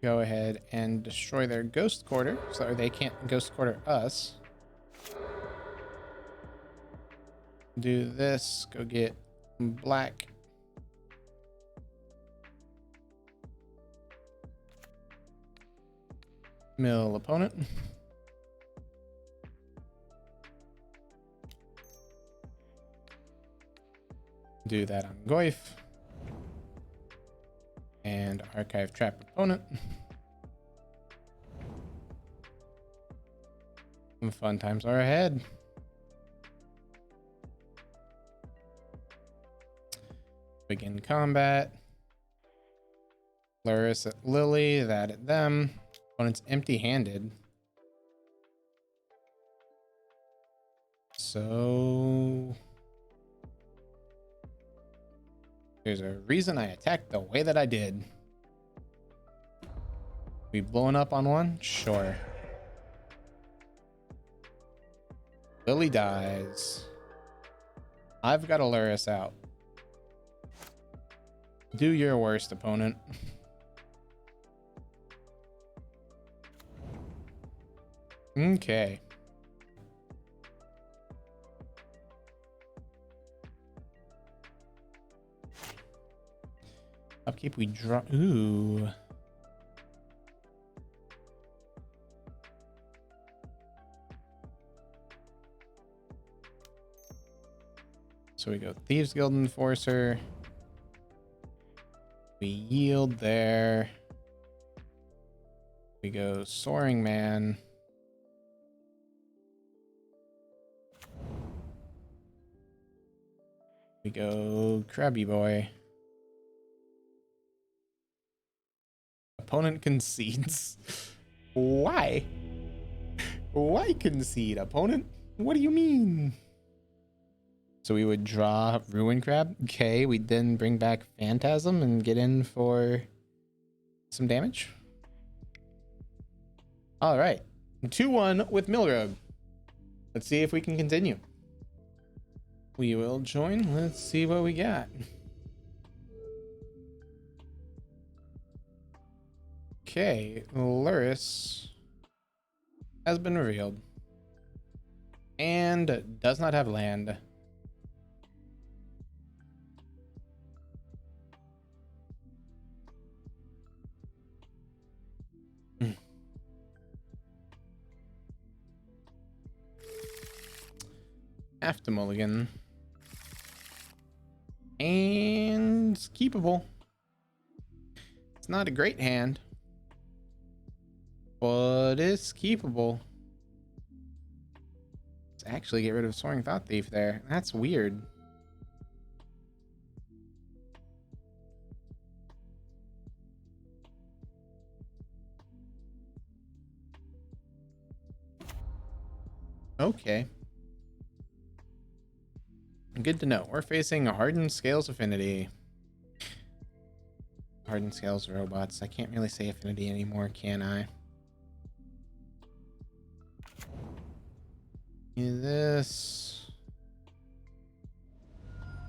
Go ahead and destroy their ghost quarter so they can't ghost quarter us. Do this, go get black. Mill opponent. Do that on Goyf. And archive trap opponent. Some fun times are ahead. Begin combat. Luris at Lily, that at them. Opponent's empty-handed. So there's a reason I attacked the way that I did. We blowing up on one? Sure. Lily dies. I've got a Luris out. Do your worst, opponent. Okay. Upkeep, we draw. Ooh. So we go Thieves Guild Enforcer. We yield there. We go Soaring Man. We go Krabby Boy. Opponent concedes. Why? Why concede, opponent? What do you mean? So we would draw Ruin Crab. Okay, we'd then bring back Phantasm and get in for some damage. All right. 2-1 with Dimir Rogues. Let's see if we can continue. We will join. Let's see what we got. Okay, Luris has been revealed and does not have land. Have to mulligan. And it's keepable. It's not a great hand, but it's keepable. Let's actually get rid of Soaring Thought Thief there. That's weird. Okay. Good to know. We're facing a Hardened Scales Affinity. Hardened Scales robots. I can't really say affinity anymore, can I? This.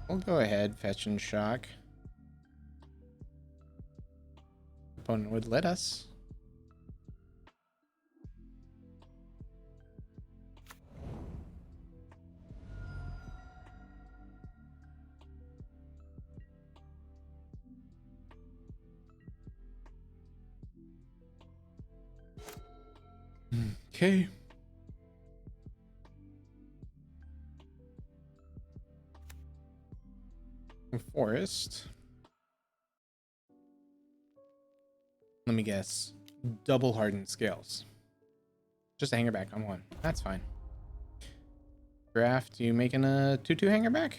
We'll go ahead, fetch and shock. Opponent would let us. Okay. Forest. Let me guess. Double Hardened Scales. Just a hanger back on one. That's fine. Draft, you making a 2/2 hanger back?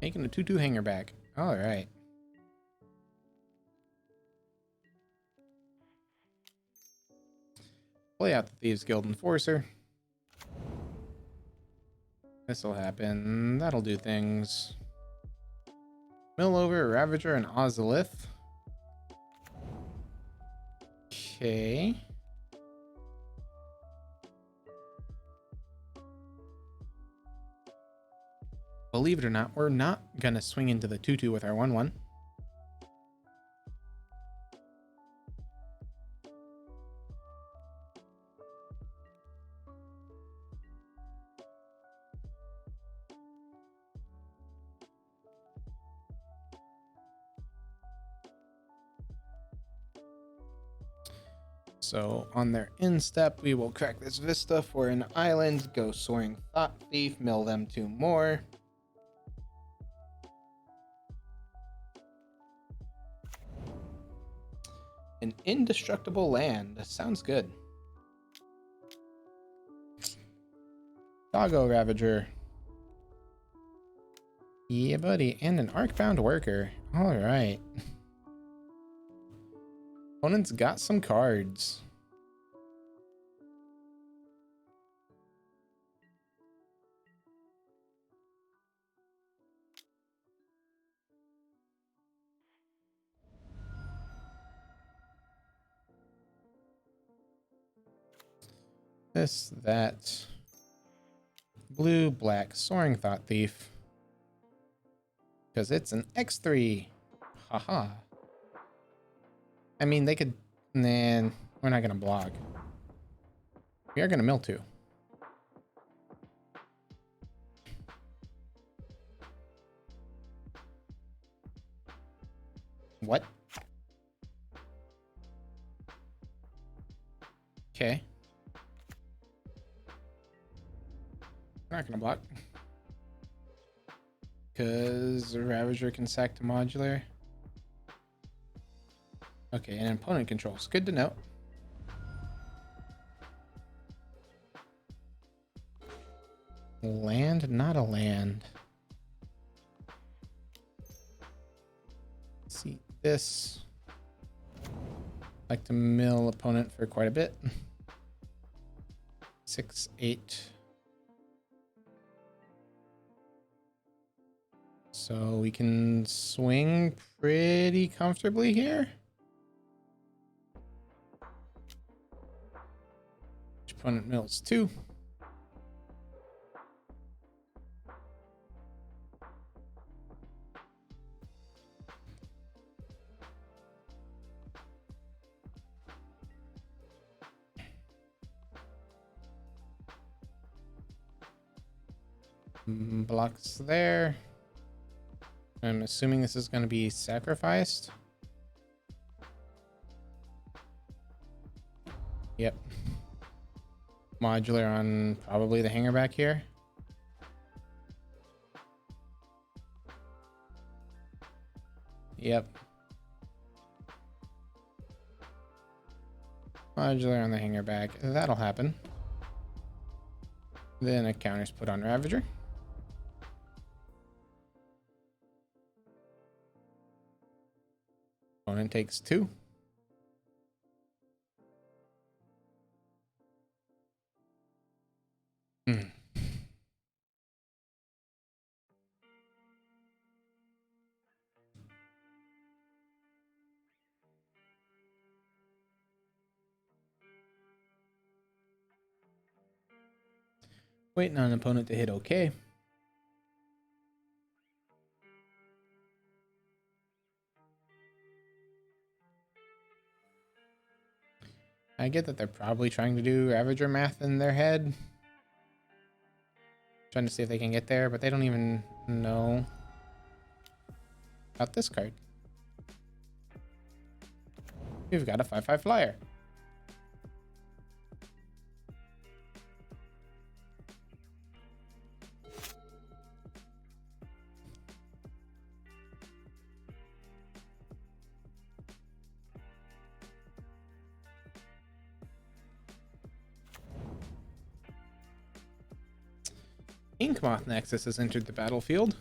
Making a 2/2 hanger back. All right. Play out the Thieves Guild Enforcer. This'll happen. That'll do things. Mill over Ravager and Ozolith. Okay. Believe it or not, we're not gonna swing into the 2/2 with our 1/1. So on their instep, we will crack this Vista for an island, go Soaring Thought Thief, mill them 2 more. An indestructible land. Sounds good. Doggo Ravager. Yeah, buddy. And an Arcbound Worker. Alright. Opponent's got some cards. This, that. Blue, black, Soaring Thought Thief. Because it's an X3. Haha. I mean, they could... Nah, we're not going to block. We are going to mill 2. What? Okay. We're not going to block. Because the Ravager can sack to modular. Okay, and opponent controls. Good to know. Land, not a land. Let's see this. Like to mill opponent for quite a bit. 6, 8. So we can swing pretty comfortably here. Opponent mills 2. Blocks there. I'm assuming this is going to be sacrificed. Yep. Modular on probably the hanger back here. Yep. Modular on the hanger back. That'll happen. Then a counter's put on Ravager. Opponent takes 2. Waiting on an opponent to hit OK. I get that they're probably trying to do Ravager math in their head. Trying to see if they can get there, but they don't even know about this card. We've got a 5/5 flyer. Inkmoth Nexus has entered the battlefield.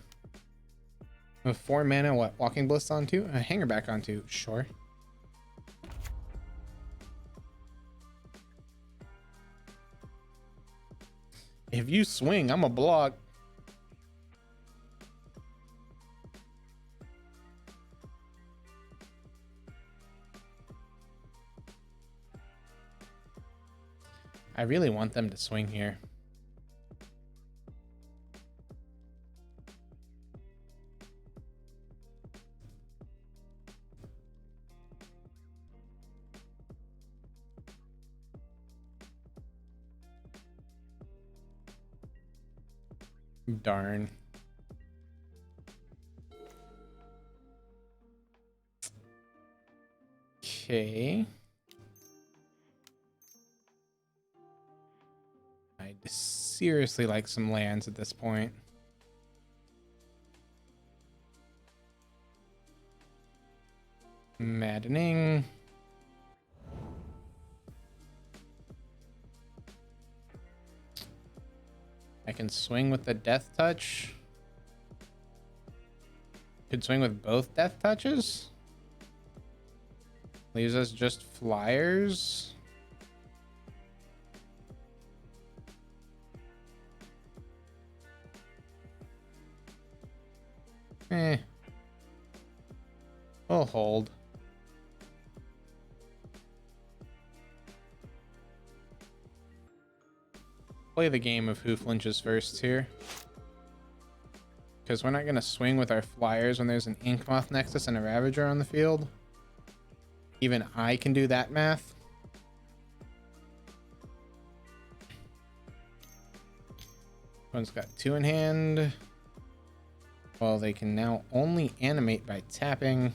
With 4 mana, what? Walking Bliss on 2? A hanger back on 2. Sure. If you swing, I'm a block. I really want them to swing here. Darn. Okay. I'd seriously like some lands at this point. Maddening. I can swing with the Death Touch. Could swing with both Death Touches. Leaves us just flyers. We'll hold. Play the game of who flinches first here. Because we're not going to swing with our flyers when there's an Inkmoth Nexus and a Ravager on the field. Even I can do that math. One's got 2 in hand. Well, they can now only animate by tapping.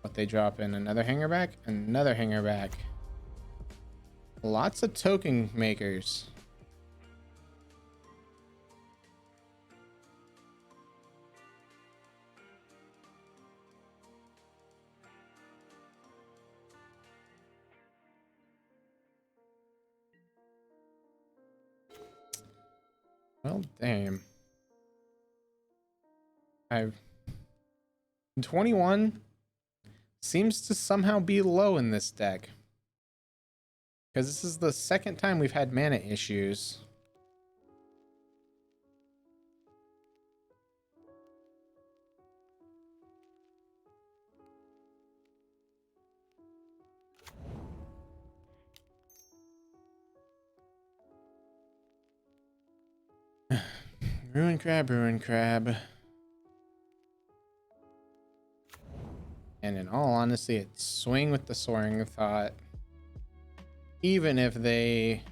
What they drop in, another hanger back, another hanger back. Lots of token makers. Well, damn. 21 seems to somehow be low in this deck. Because this is the second time we've had mana issues. Ruin Crab, Ruin Crab. And in all honesty, it's swing with the Soaring Thought. Even if they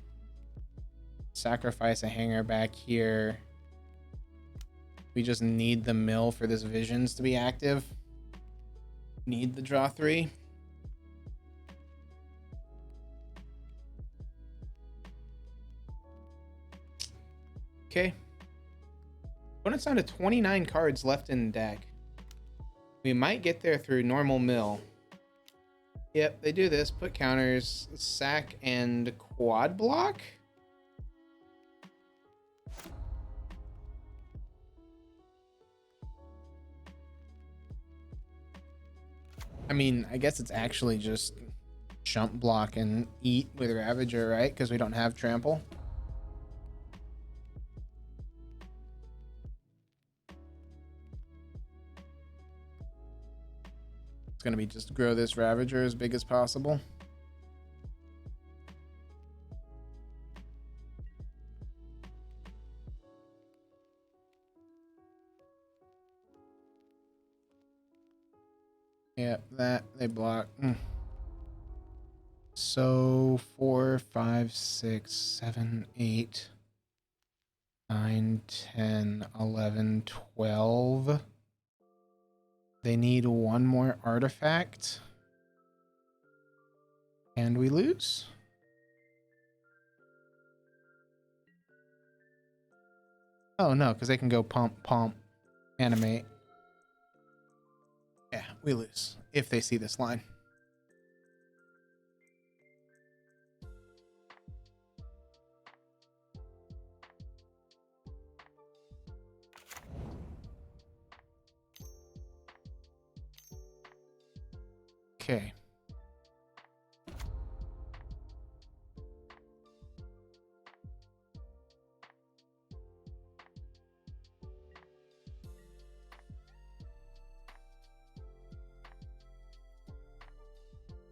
sacrifice a hanger back here, We just need the mill for this visions to be active. Need the draw 3. Okay. Opponent's down to 29 cards left in deck. We might get there through normal mill. Yep, they do this. Put counters, sack, and quad block. I mean, I guess it's actually just jump block and eat with Ravager, right? Because we don't have trample. It's going to be just grow this Ravager as big as possible. Yep, that they block. So 4, 5, 6, 7, 8, 9, 10, 11, 12. They need one more artifact. And we lose. Oh no, because they can go pump, animate. Yeah, we lose if they see this line. Okay.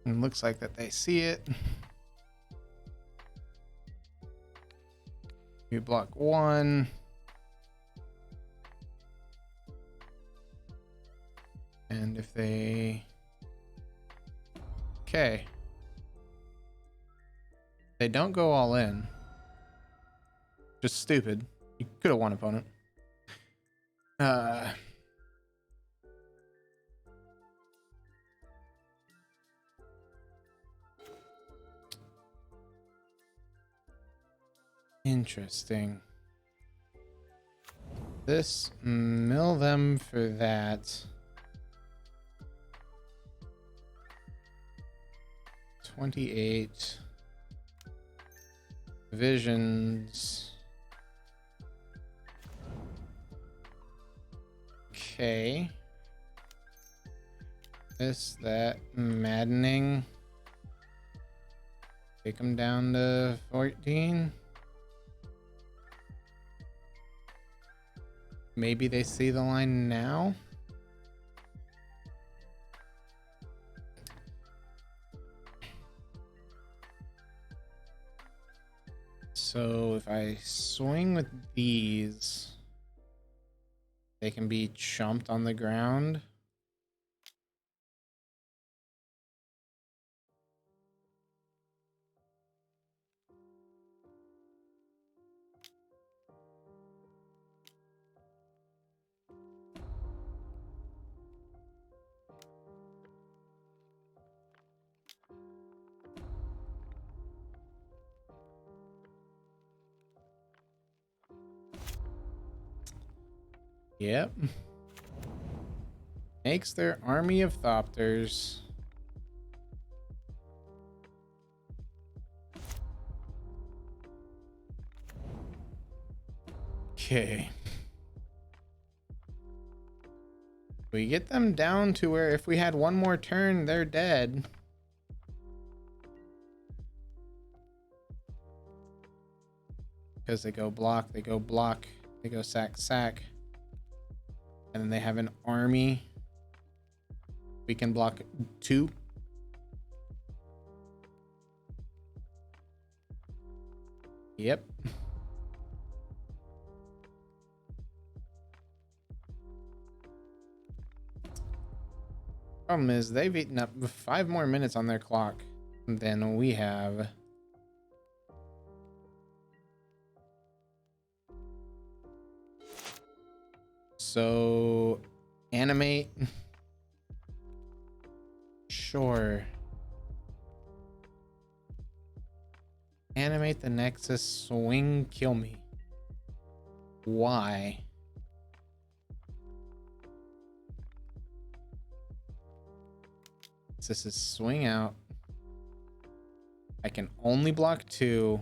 And looks like that they see it. We block 1. And if they... Okay. They don't go all in. Just stupid. You could have won, opponent. Interesting. This, mill them for that. 28. Visions. Okay. This, that, maddening. Take them down to 14. Maybe they see the line now. So if I swing with these, they can be chumped on the ground. Yep. Makes their army of Thopters. Okay. We get them down to where if we had one more turn, they're dead. Because they go block, they go block, they go sack, sack. And then they have an army. We can block 2. Yep. Problem is, they've eaten up 5 more minutes on their clock than we have. So, animate. Sure. Animate the Nexus, swing, kill me. Why? This is swing out. I can only block 2.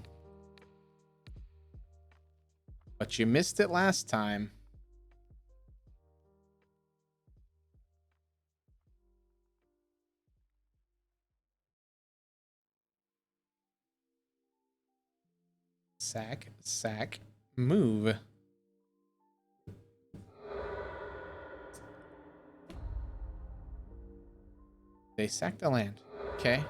But you missed it last time. Sack, sack, move. They sacked the land. Okay.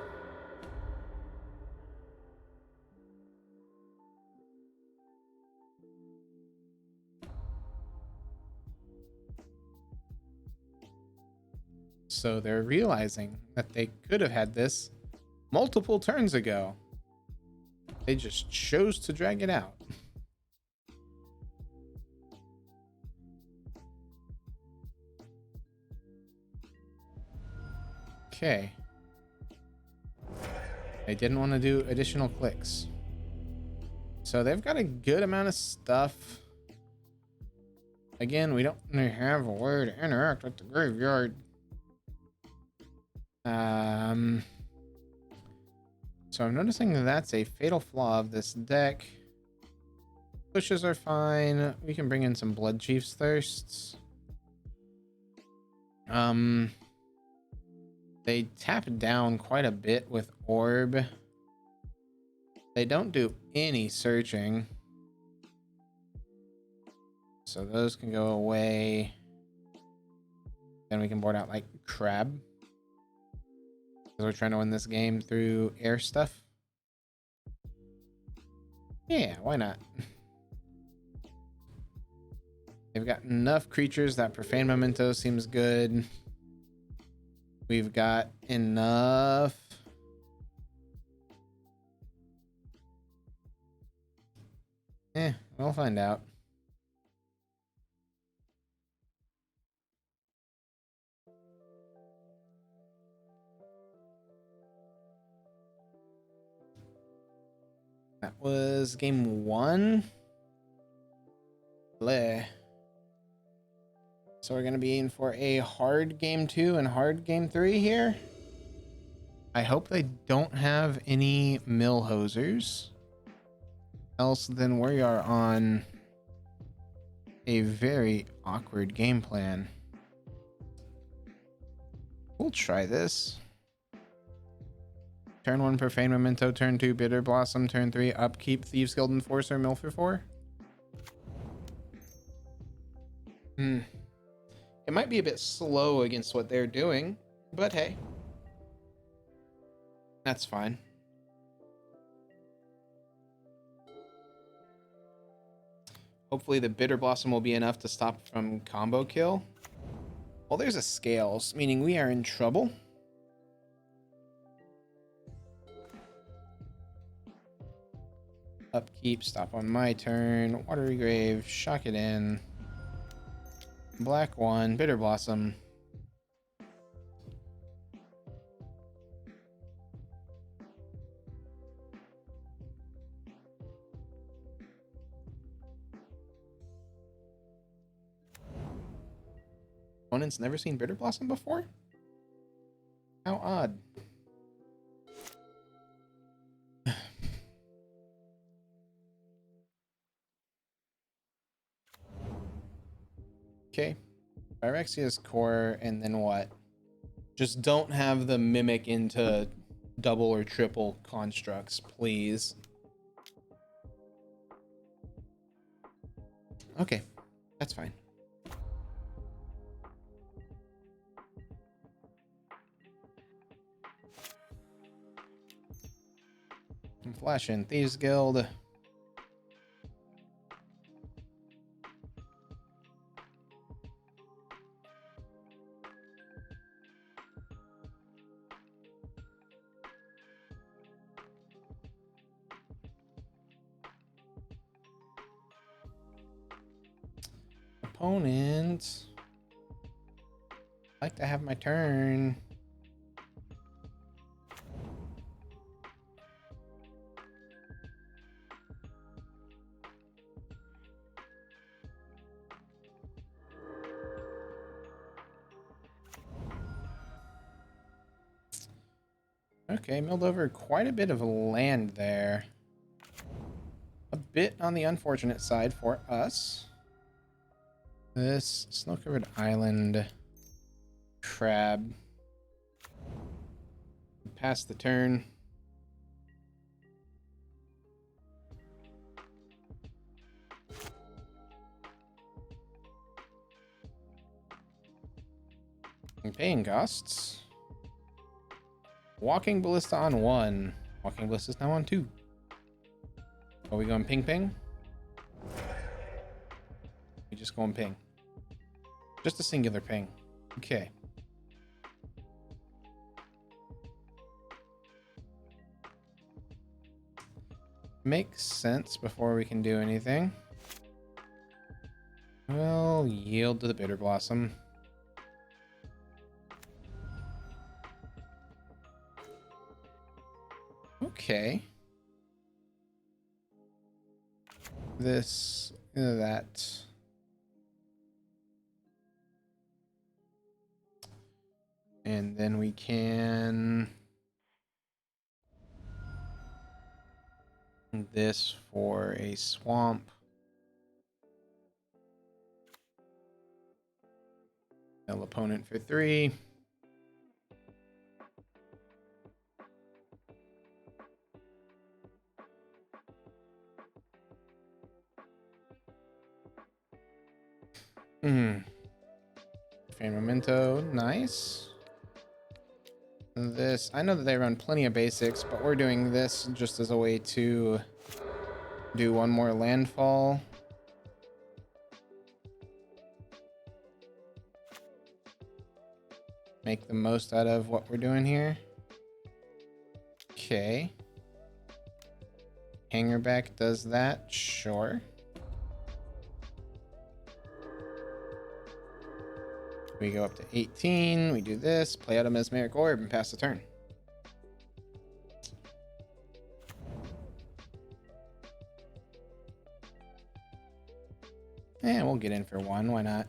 So they're realizing that they could have had this multiple turns ago. They just chose to drag it out. Okay. They didn't want to do additional clicks. So they've got a good amount of stuff. Again, we don't have a way to interact with the graveyard. So I'm noticing that that's a fatal flaw of this deck. Pushes are fine. We can bring in some Blood Chief's Thirsts. They tap down quite a bit with Orb. They don't do any searching. So those can go away. Then we can board out like Crab. Because we're trying to win this game through air stuff. Yeah, why not? They've got enough creatures that Profane Memento seems good. We've got enough. We'll find out. That was game 1. Bleh. So we're going to be in for a hard game 2 and hard game 3 here. I hope they don't have any mill hosers. Else then we are on a very awkward game plan. We'll try this. Turn 1, Profane Memento. Turn 2, Bitter Blossom. Turn 3, Upkeep, Thieves Guild Enforcer, mill for 4. It might be a bit slow against what they're doing, but hey. That's fine. Hopefully the Bitter Blossom will be enough to stop from combo kill. Well, there's a Scales, meaning we are in trouble. Upkeep, stop on my turn. Watery Grave, shock it in. Black 1, Bitter Blossom. Opponent's never seen Bitter Blossom before? How odd. Okay. Phyrexia's Core, and then what? Just don't have the Mimic into double or triple constructs, please. Okay, that's fine. I'm flashing Thieves Guild. opponent. I'd like to have my turn. Okay, milled over quite a bit of land there. A bit on the unfortunate side for us. This snow-covered island crab. Pass the turn. And paying costs. Walking Ballista on 1. Walking Ballista is now on 2. Are we going ping ping? We just going ping. Just a singular ping. Okay. Makes sense before we can do anything. We'll yield to the Bitter Blossom. Okay. This, that. And then we can... this for a swamp. Tell opponent for 3. Fan Memento, nice. This, I know that they run plenty of basics, but we're doing this just as a way to do one more landfall. Make the most out of what we're doing here. Okay. Hangerback does that, sure. We go up to 18, we do this, play out a Mesmeric Orb, and pass the turn. And we'll get in for 1, why not?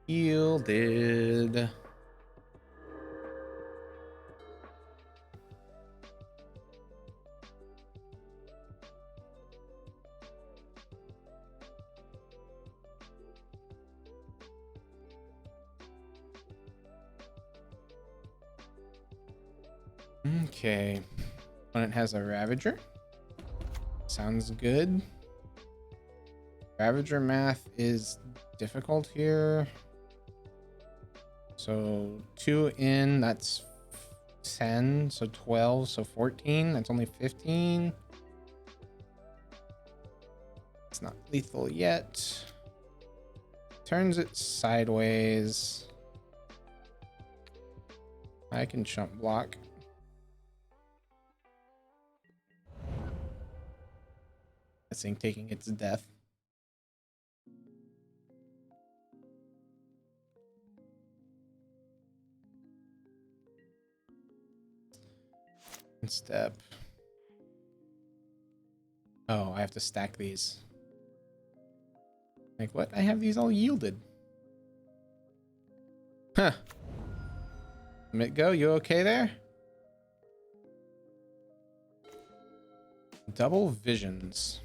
Yielded. Okay. Opponent has a Ravager. Sounds good. Ravager math is difficult here. So 2 in, that's 10, so 12, so 14, that's only 15. It's not lethal yet. Turns it sideways. I can chump block. Guessing taking its death. Step. Oh, I have to stack these. Like what? I have these all yielded. Huh. Let it go. You okay there? Double visions.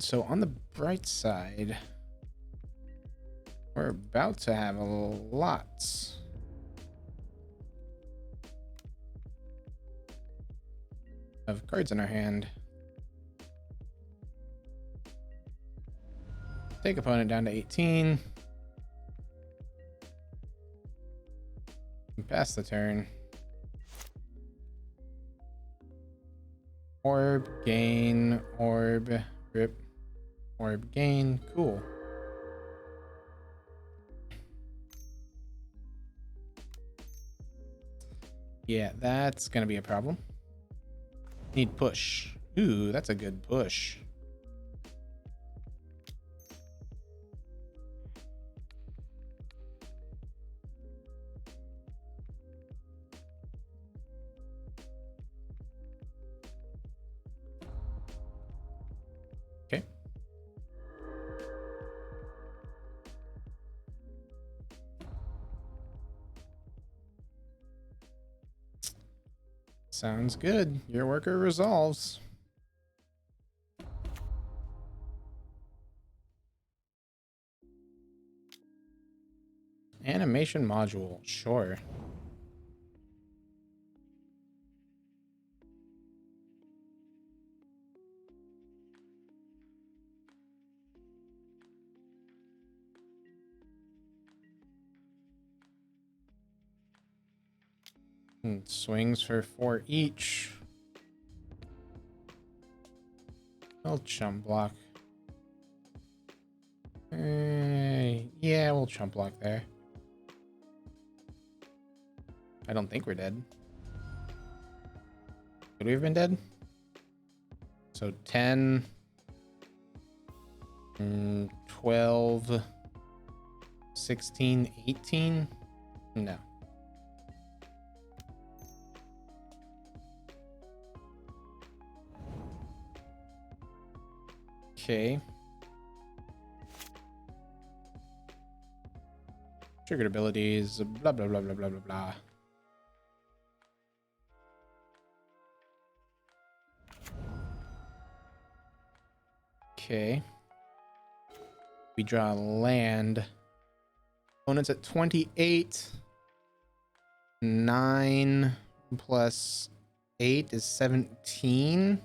So on the bright side, we're about to have a lot of cards in our hand. Take opponent down to 18. And pass the turn. Orb, gain, orb, rip. Orb gain. Cool. Yeah, that's gonna be a problem. Need push. Ooh, that's a good push. Okay. Sounds good. Your worker resolves. Animation module. Sure. Swings for 4 each. I'll chump block. Yeah, we'll chump block there. I don't think we're dead. Could we have been dead? So 10, 12, 16, 18? No. Okay. Triggered abilities, blah, blah, blah, blah, blah, blah, blah. Okay. We draw land. Opponent's at 28. 9 plus 8 is 17.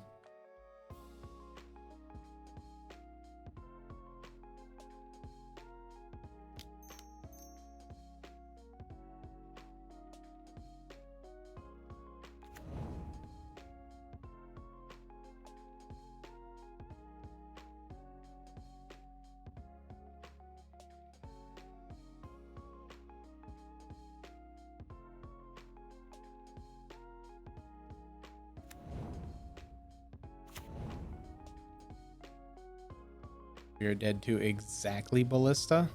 You're dead to exactly ballista.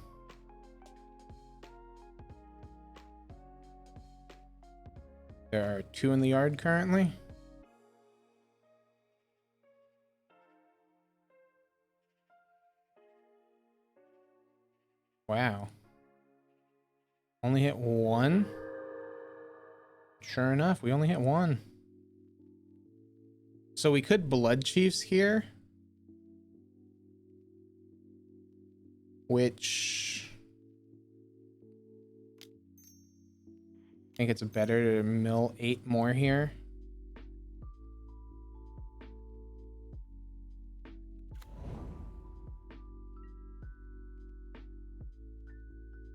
There are 2 in the yard currently. Wow. Only hit 1. Sure enough, we only hit 1. So we could Blood Chiefs here. Which I think it's better to mill 8 more here.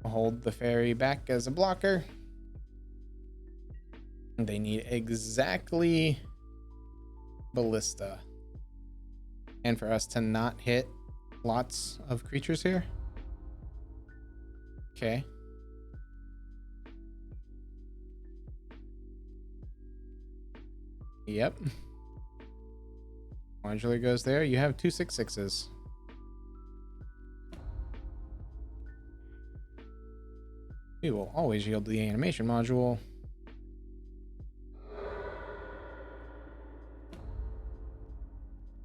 I'll hold the fairy back as a blocker. They need exactly ballista. And for us to not hit lots of creatures here. Okay. Yep. Modular goes there. You have 2 6/6s. We will always yield the animation module.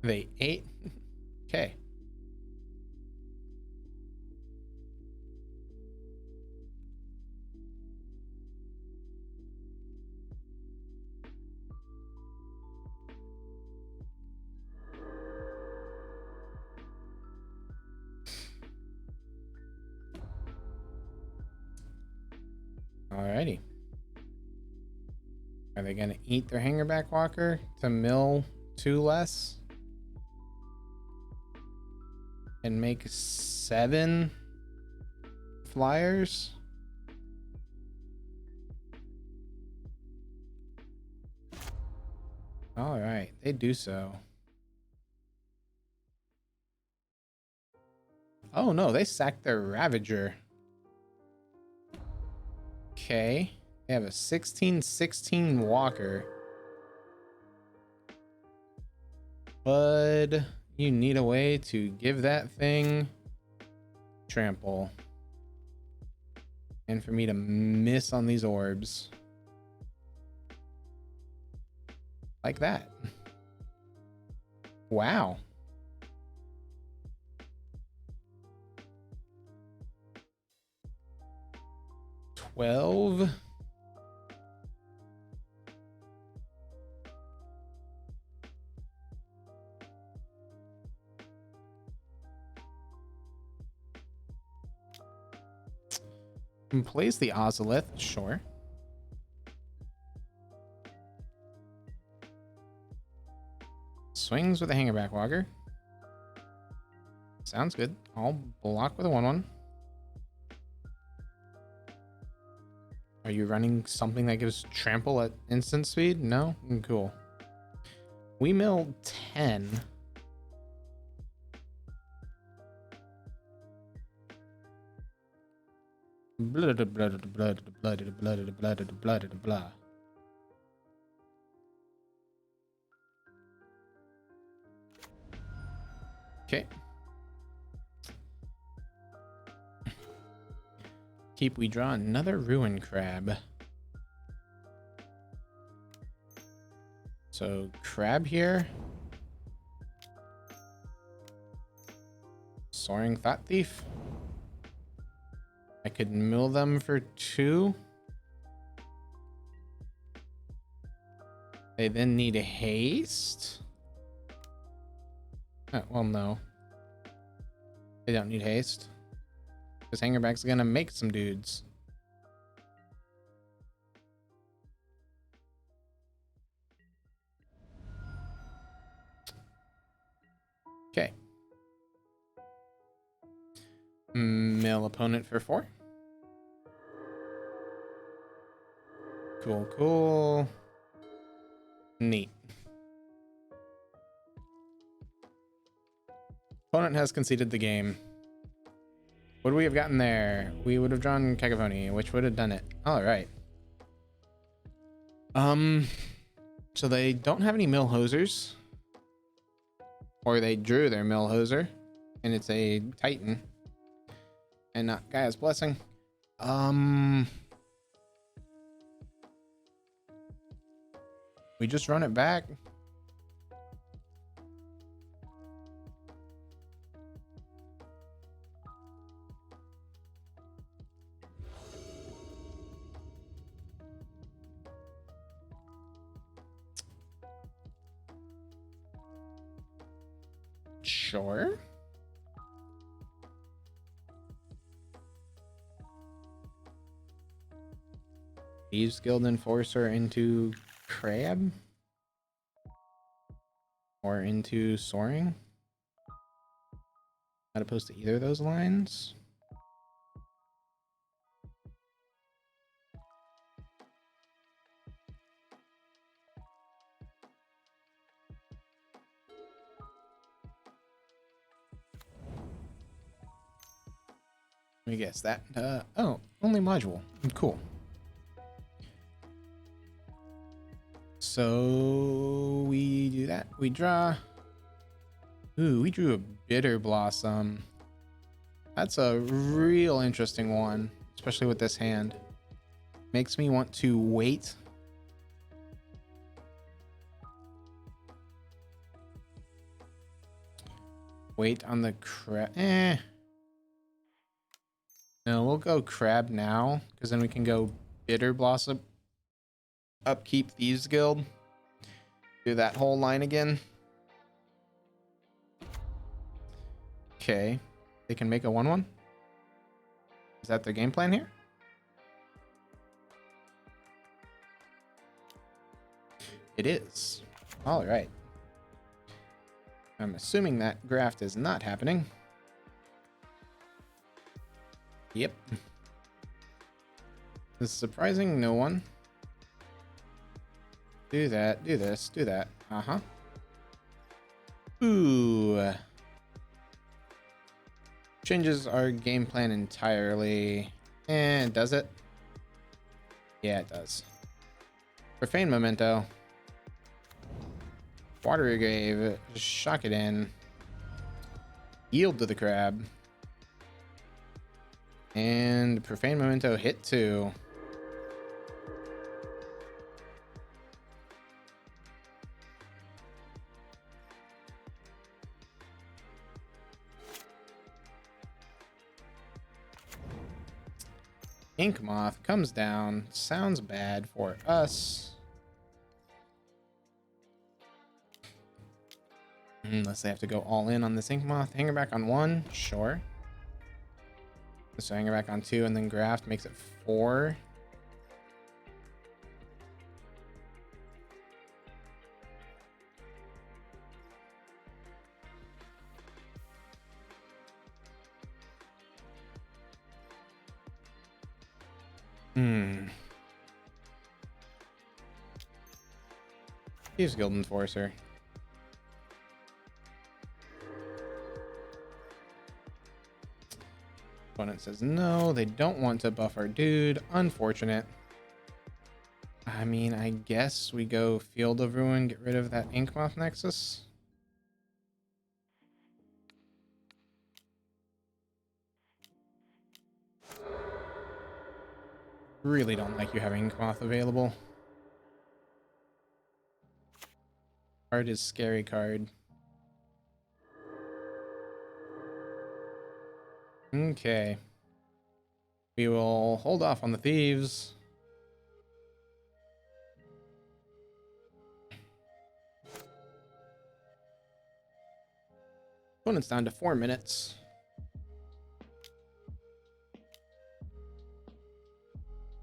They 8. Okay. Alrighty. Are they going to eat their hangerback walker to mill 2 less? And make 7 flyers? Alright, they do so. Oh no, they sacked their Ravager. Okay. They have a 16/16 walker. Bud, you need a way to give that thing trample. And for me to miss on these orbs. Like that. Wow. $12. Plays the Ozolith, sure. Swings with a Hangerback Walker. Sounds good. I'll block with a 1/1. Are you running something that gives trample at instant speed? No? Cool. We mill 10. Blah, blah, blah, blah, blah, blah, blah, blah, blah. Okay. We draw another Ruin Crab. So, Crab here. Soaring Thought Thief. I could mill them for 2. They then need a haste. Oh, well, no. They don't need haste. Because Hangerback's gonna make some dudes. Okay. Mill opponent for 4. Cool, cool. Neat. Opponent has conceded the game. Would we have gotten there? We would have drawn Cacophony, which would have done it. All right. So they don't have any mill hosers. Or they drew their mill hoser. And it's a Titan. And not Gaia's Blessing. We just run it back. Sure. Thieves Guild Enforcer into Crab? Or into Soaring? Not opposed to either of those lines. Let me guess that. Oh, only module. Cool. So we do that. We draw. Ooh, we drew a Bitter Blossom. That's a real interesting one, especially with this hand. Makes me want to wait. Wait on the crab. No, we'll go Crab now, because then we can go Bitter Blossom. Upkeep Thieves Guild. Do that whole line again. Okay. They can make a 1/1. Is that their game plan here? It is. All right. I'm assuming that graft is not happening. Yep. This is surprising no one. Do that, do this, do that. Uh-huh. Ooh. changes our game plan entirely. And does it? Yeah, it does. Profane Memento. Watery Grave. Just shock it in. Yield to the crab. And Profane Memento hit 2. Ink Moth comes down. Sounds bad for us. Unless they have to go all in on this Ink Moth. Hanger back on 1? Sure. So hanger back on 2 and then graft makes it 4. Thieves Guild Enforcer. Opponent says no, they don't want to buff our dude. Unfortunate. I mean, I guess we go Field of Ruin, get rid of that Ink Moth Nexus. Really don't like you having Ink Moth available. Card is scary card. Okay. We will hold off on the thieves. Opponent's down to 4 minutes.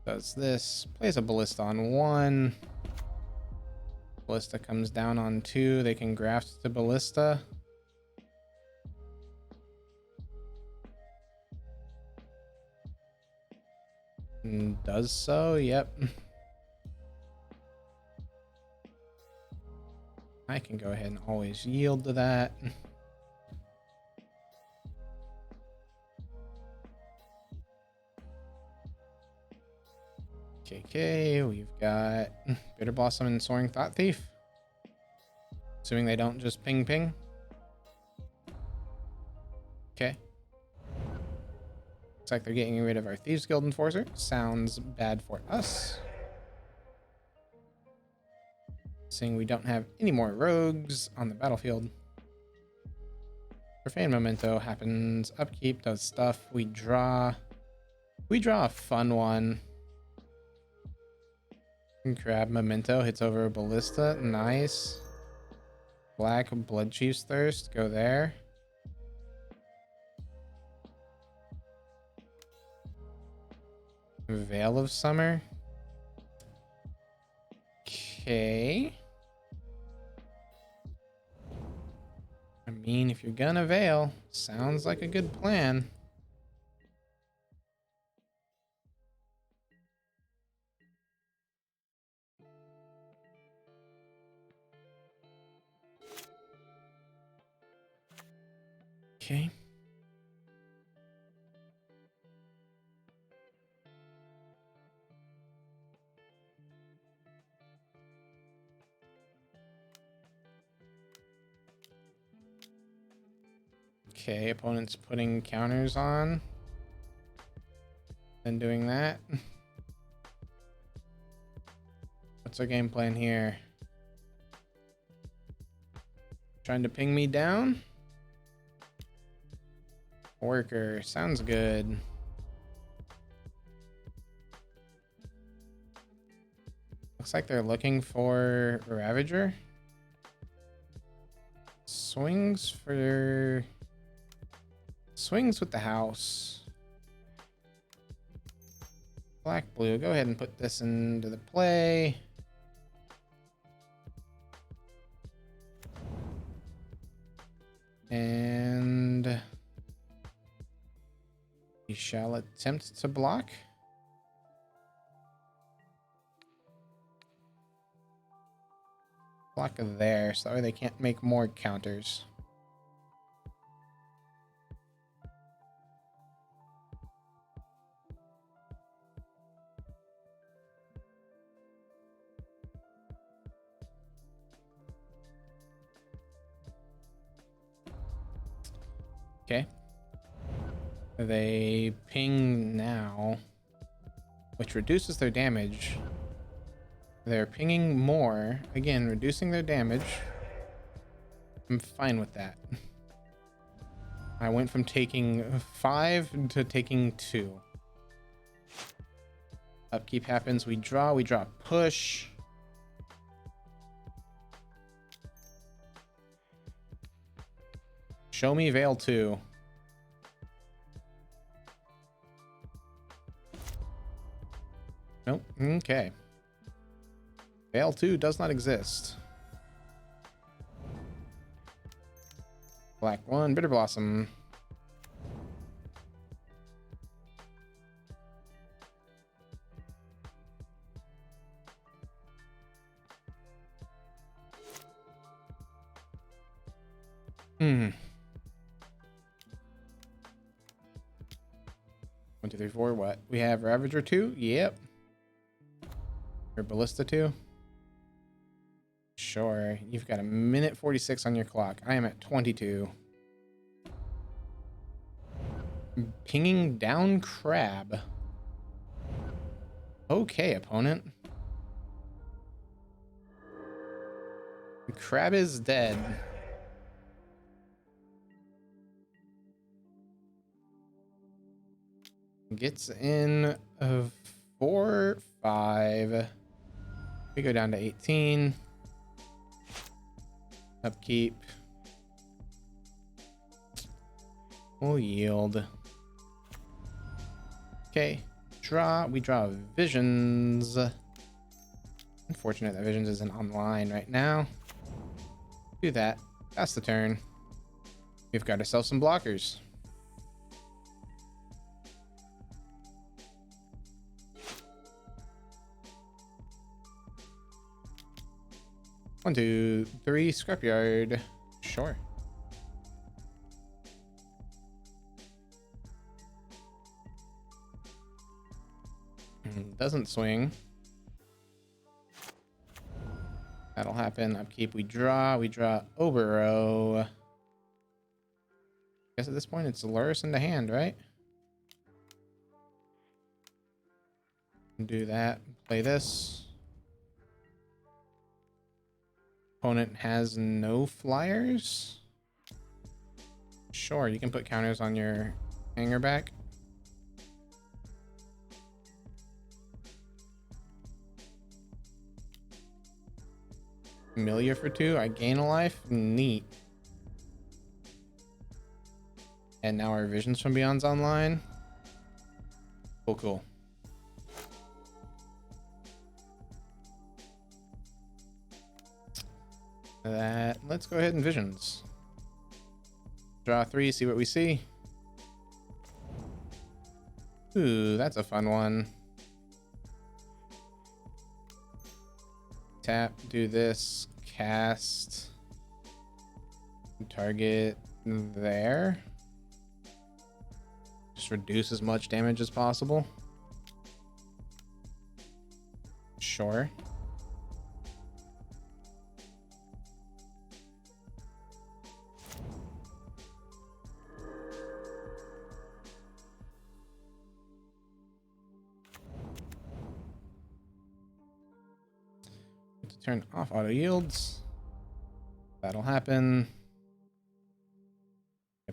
Does this. Plays a Ballista on 1. Ballista comes down on 2. They can graft to Ballista. And does so, yep. I can go ahead and always yield to that. KK, we've got Bitter Blossom and Soaring Thought Thief. Assuming they don't just ping ping. Okay. Looks like they're getting rid of our Thieves Guild Enforcer. Sounds bad for us. Seeing we don't have any more rogues on the battlefield. Profane Memento happens. Upkeep does stuff. We draw a fun one. Crab Memento hits over a Ballista. Nice. Black Blood Chief's Thirst. Go there. Veil of Summer. Okay. I mean, if you're gonna Veil, sounds like a good plan. Okay. Okay, opponent's putting counters on. Then doing that. What's our game plan here? Trying to ping me down? Worker, sounds good. Looks like they're looking for Ravager. Swings with the house. Black blue, go ahead and put this into the play. And we shall attempt to block. Block there, so that way they can't make more counters. Okay. They ping now, which reduces their damage. They're pinging more, again, reducing their damage. I'm fine with that. I went from taking 5 to taking 2. Upkeep happens, we draw push. Show me Veil 2. Nope, okay. Veil 2 does not exist. Black 1, Bitter Blossom. Hmm. 1, 2, 3, 4. What? We have Ravager 2? Yep. Or Ballista 2? Sure. You've got a minute 46 on your clock. I am at 22. Pinging down Crab. Okay, opponent. Crab is dead. Gets in of 4, 5. We go down to 18. Upkeep. We'll yield. Okay. Draw. We draw Visions. Unfortunate that Visions isn't online right now. Do that. That's the turn. We've got ourselves some blockers. One, 2, 3, Scrapyard. Sure. Doesn't swing. That'll happen. Upkeep. We draw Obero. Guess at this point it's Luris into hand, right? Do that. Play this. Opponent has no flyers. Sure, you can put counters on your hanger back. Familiar for 2. I gain a life. Neat. And now our Visions from Beyond's online. Cool. Let's go ahead and Visions. Draw 3, see what we see. Ooh, that's a fun one. Tap, do this, cast, target there. Just reduce as much damage as possible. Sure. Turn off auto yields. That'll happen.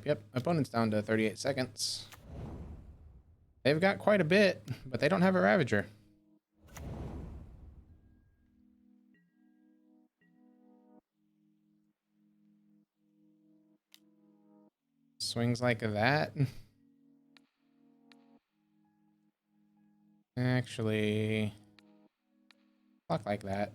Yep. Opponent's down to 38 seconds. They've got quite a bit, but they don't have a Ravager. Swings like that. Actually, block like that.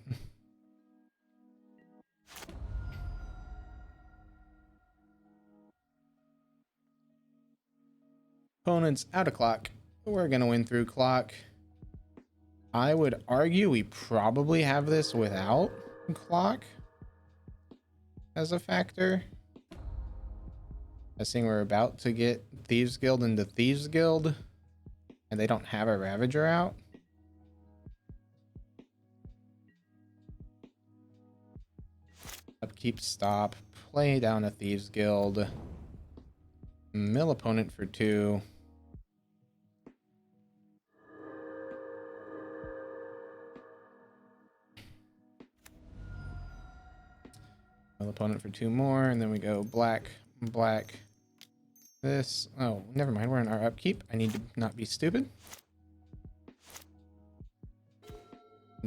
Opponent's out of clock. We're gonna win through clock. I would argue we probably have this without clock as a factor. I think we're about to get Thieves Guild into Thieves Guild, and they don't have a Ravager out. Upkeep, stop, play down a Thieves Guild. Mill opponent for 2. Mill opponent for 2 more, and then we go black, black. This. Oh, never mind. We're in our upkeep. I need to not be stupid.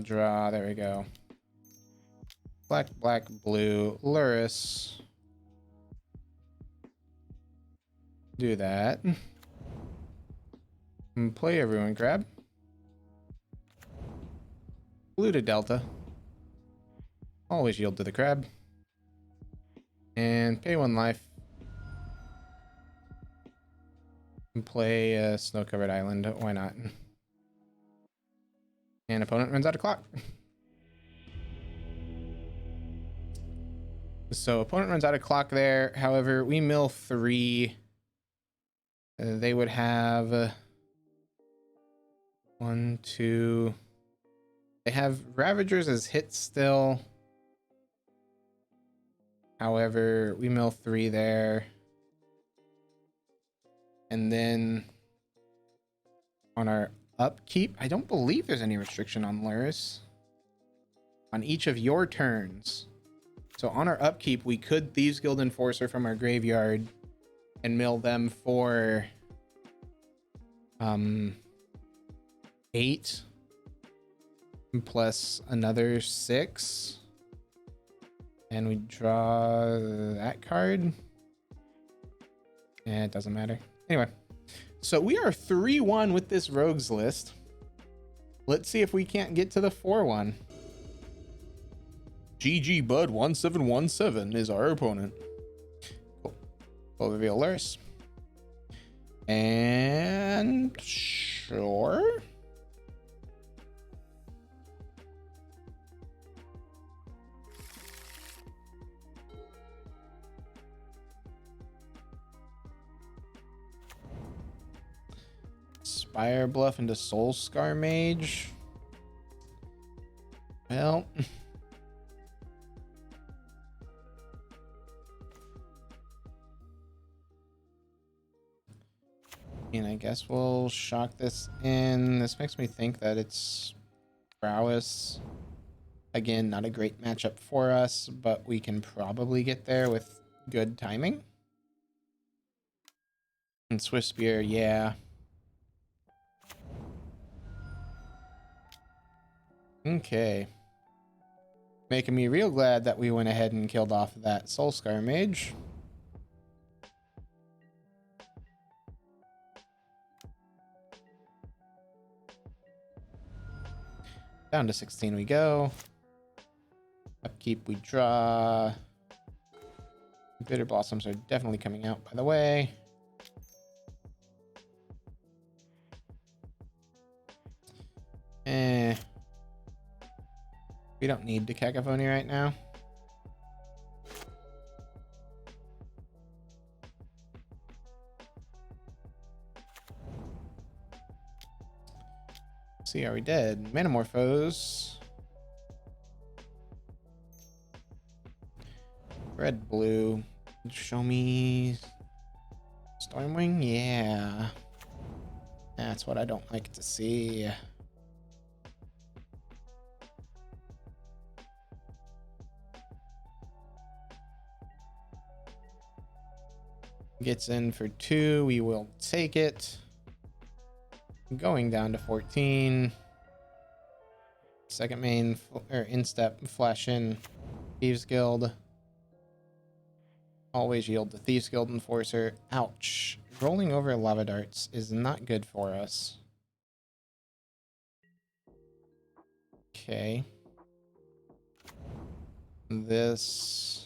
Draw. There we go. Black, black, blue, Luris. Do that. And play everyone grab. Blue to Delta. Always yield to the crab. And pay 1 life. And play a snow-covered island. Why not? And opponent runs out of clock. So opponent runs out of clock there. However, we mill 3. They would have 1, 2. They have Ravagers as hits still. However, we mill 3 there. And then on our upkeep, I don't believe there's any restriction on Luris. On each of your turns. So on our upkeep, we could Thieves Guild Enforcer from our graveyard and mill them for 8 plus another 6. And we draw that card. It doesn't matter. Anyway, so we are 3-1 with this Rogues list. Let's see if we can't get to the 4-1. GG Bud 1717 is our opponent. Cool. We'll reveal Luris. And sure. Spire Bluff into Soul Scar Mage. Well, and I guess we'll shock this in. This makes me think that it's Prowess. Again, not a great matchup for us, but we can probably get there with good timing. And Swift Spear, yeah. Okay. Making me real glad that we went ahead and killed off that Soul Scar Mage. Down to 16 we go. Upkeep we draw. Bitter Blossoms are definitely coming out, by the way. We don't need the Cacophony right now. See, are we dead? Manamorphose. Red, blue. Show me Stormwing? Yeah. That's what I don't like to see. Gets in for 2. We will take it. Going down to 14. Second main or instep flash in Thieves Guild. Always yield to Thieves Guild Enforcer. Ouch. Rolling over Lava Darts is not good for us. Okay. This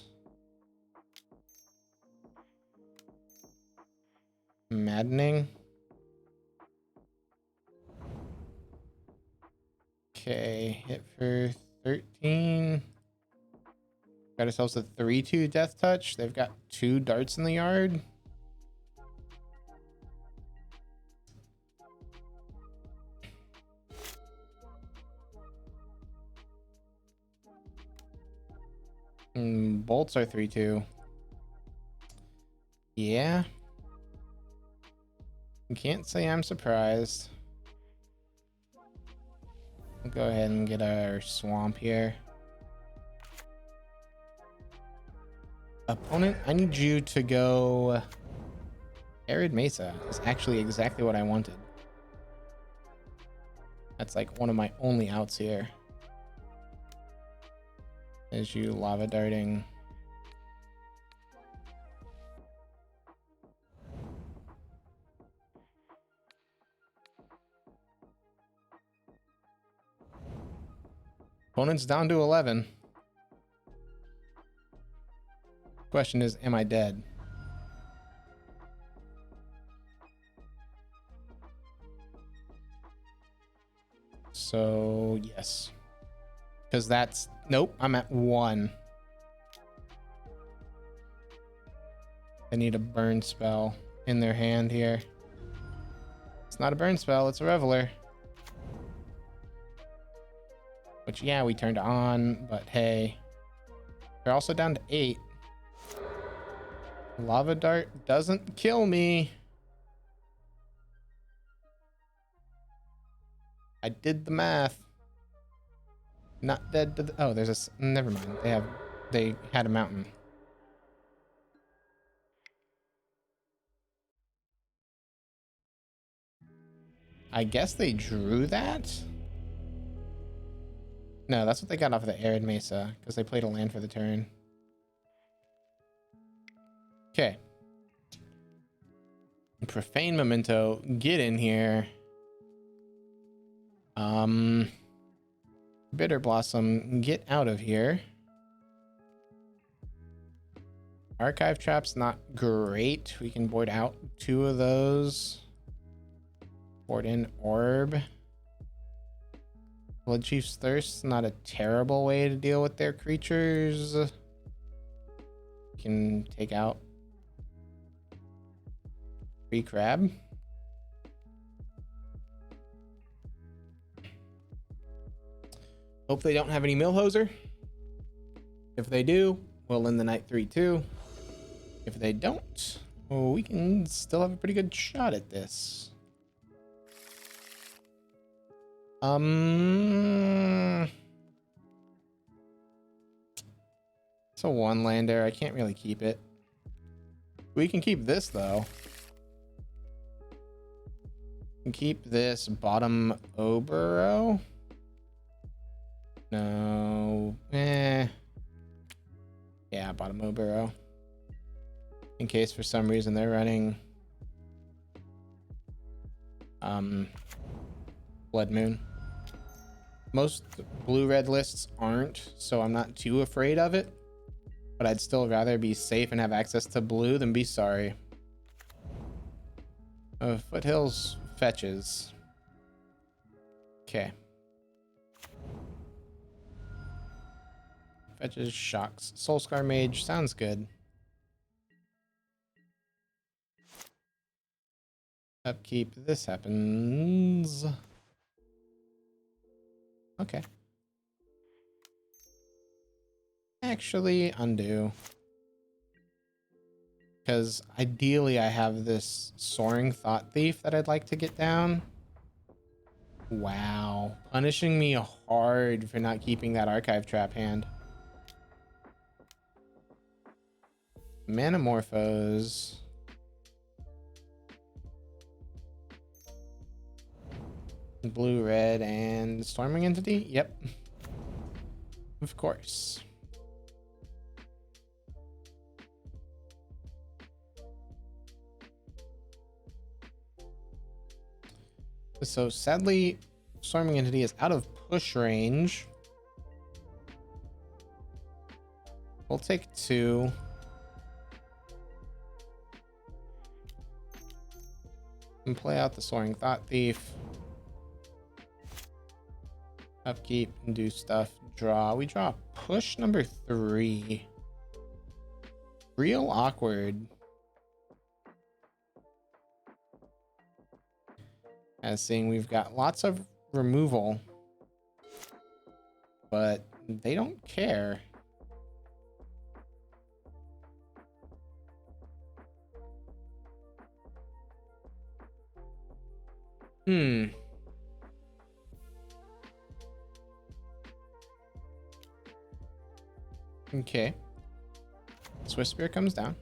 maddening. Okay, hit for 13. Got ourselves a 3-2 Death Touch. They've got 2 darts in the yard. Bolts are 3-2. Yeah. Can't say I'm surprised. We'll go ahead and get our swamp here. Opponent, I need you to go Arid Mesa. Is actually exactly what I wanted. That's like one of my only outs here. Is you lava darting. Opponent's down to 11. Question is, am I dead? So, yes. Because that's... Nope, I'm at 1. They need a burn spell in their hand here. It's not a burn spell, it's a Reveler. Which, yeah, we turned on, but hey. They're also down to 8. Lava Dart doesn't kill me. I did the math. Not dead to the... Oh, there's a... Never mind. They had a mountain. I guess they drew that? No, that's what they got off of the Arid Mesa, because they played a land for the turn. Okay. Profane Memento, get in here. Bitter Blossom, get out of here. Archive Trap's not great. We can board out 2 of those. Board in Orb. Blood Chief's Thirst, not a terrible way to deal with their creatures. Can take out free crab. Hope they don't have any Millhoser. If they do, we'll end the night 3-2. If they don't, well, we can still have a pretty good shot at this. It's a 1-lander. I can't really keep it. We can keep this, though. We can keep this bottom Obero. No. Yeah, bottom Obero. In case for some reason they're running Blood Moon. Most blue-red lists aren't, so I'm not too afraid of it. But I'd still rather be safe and have access to blue than be sorry. Foothills fetches. Okay. Fetches, shocks. Soulscar Mage, sounds good. Upkeep, this happens. Okay. Actually, undo. Because ideally I have this Soaring Thought Thief that I'd like to get down. Wow. Punishing me hard for not keeping that Archive Trap hand. Manamorphose. Blue, red, and Storming Entity? Yep. Of course. So sadly, Storming Entity is out of push range. We'll take 2. And play out the Soaring Thought Thief. Upkeep and do stuff. Draw. We draw push number 3. Real awkward. As seeing we've got lots of removal, but they don't care. Hmm. Okay. Swift Spear comes down.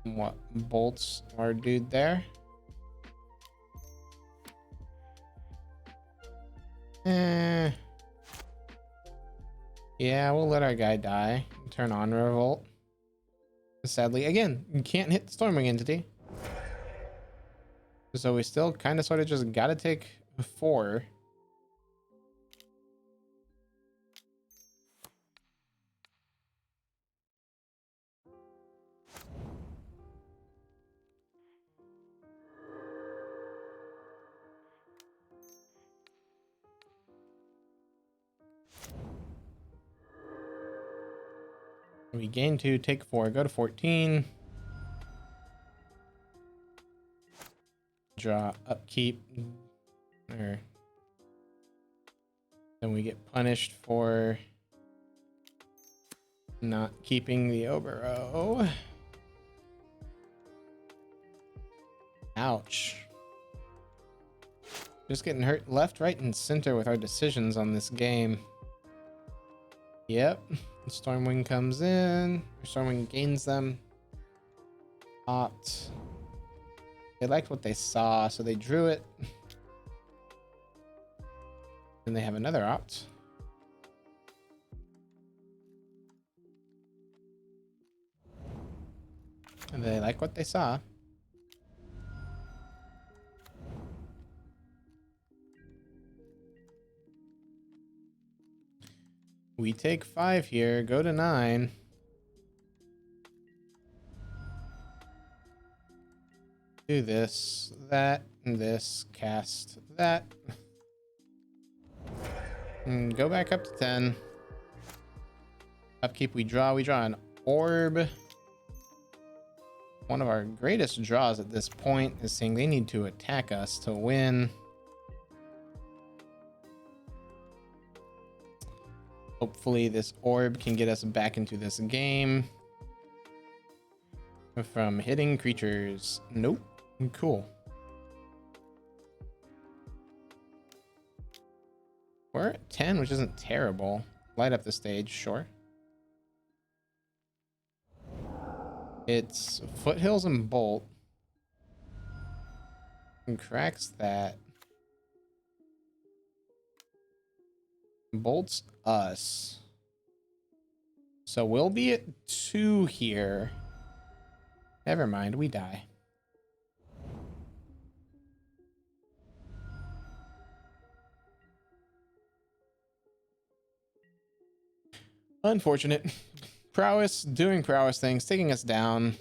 What bolts our dude there? Yeah, we'll let our guy die. Turn on Revolt. Sadly, again, you can't hit the Stormwing entity. So we still kind of sort of just gotta take 4. We gain 2, take 4, go to 14. Draw upkeep. Or then we get punished for not keeping the Obero. Ouch. Just getting hurt left, right, and center with our decisions on this game. Yep. Stormwing comes in. Stormwing gains them. Opt. They liked what they saw, so they drew it. And they have another opt. And they like what they saw. We take 5 here, go to 9. Do this, that, and this, cast that. And go back up to 10. Upkeep, we draw an orb. One of our greatest draws at this point is saying they need to attack us to win. Hopefully this orb can get us back into this game. From hitting creatures. Nope. Cool. We're at 10, which isn't terrible. Light up the stage, sure. It's Foothills and Bolt. And cracks that. Bolts us. So we'll be at 2 here. Never mind, we die. Unfortunate. Prowess doing prowess things, taking us down.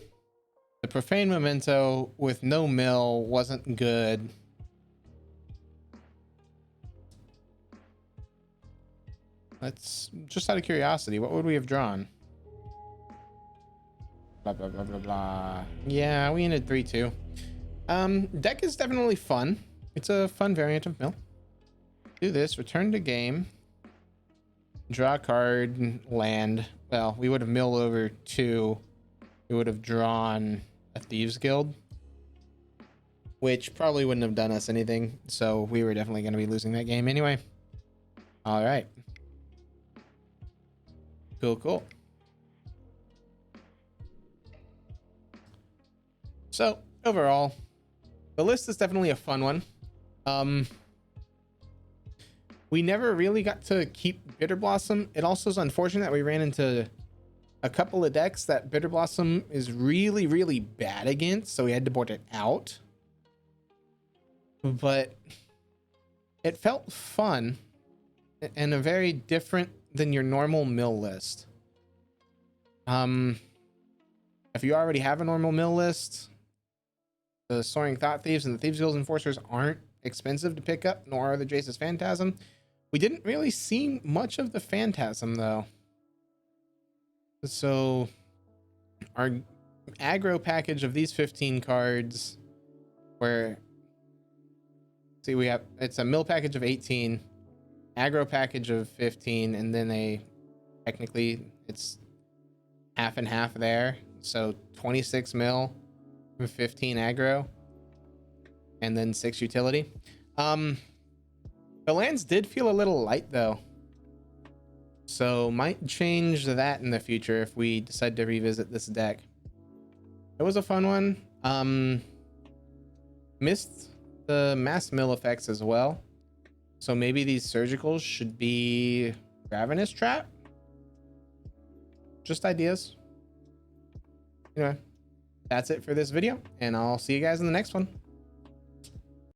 The Profane Memento with no mill wasn't good. Let's just out of curiosity, what would we have drawn? Blah blah blah blah blah. Yeah, we ended 3-2. Deck is definitely fun. It's a fun variant of mill. Do this, return to game. Draw a card, land. Well, we would have milled over 2. We would have drawn a Thieves Guild, which probably wouldn't have done us anything. So we were definitely going to be losing that game anyway. All right. Cool, cool. So overall, the list is definitely a fun one. We never really got to keep Bitter Blossom. It also is unfortunate that we ran into a couple of decks that Bitter Blossom is really, really bad against, so we had to board it out. But it felt fun and a very different than your normal mill list. If you already have a normal mill list, the Soaring Thought Thieves and the Thieves Guild Enforcers aren't expensive to pick up, nor are the Jace's Phantasm. We didn't really see much of the Phantasm, though. So our aggro package of these 15 cards, where, see, we have, it's a mill package of 18, aggro package of 15, and then technically it's half and half there. So 26 mil, 15 aggro. and then 6 utility. The lands did feel a little light though, so might change that in the future if we decide to revisit this deck. It was a fun one. Missed the mass mill effects as well, so maybe these surgicals should be Ravenous Trap. Just ideas. Anyway, that's it for this video, and I'll see you guys in the next one.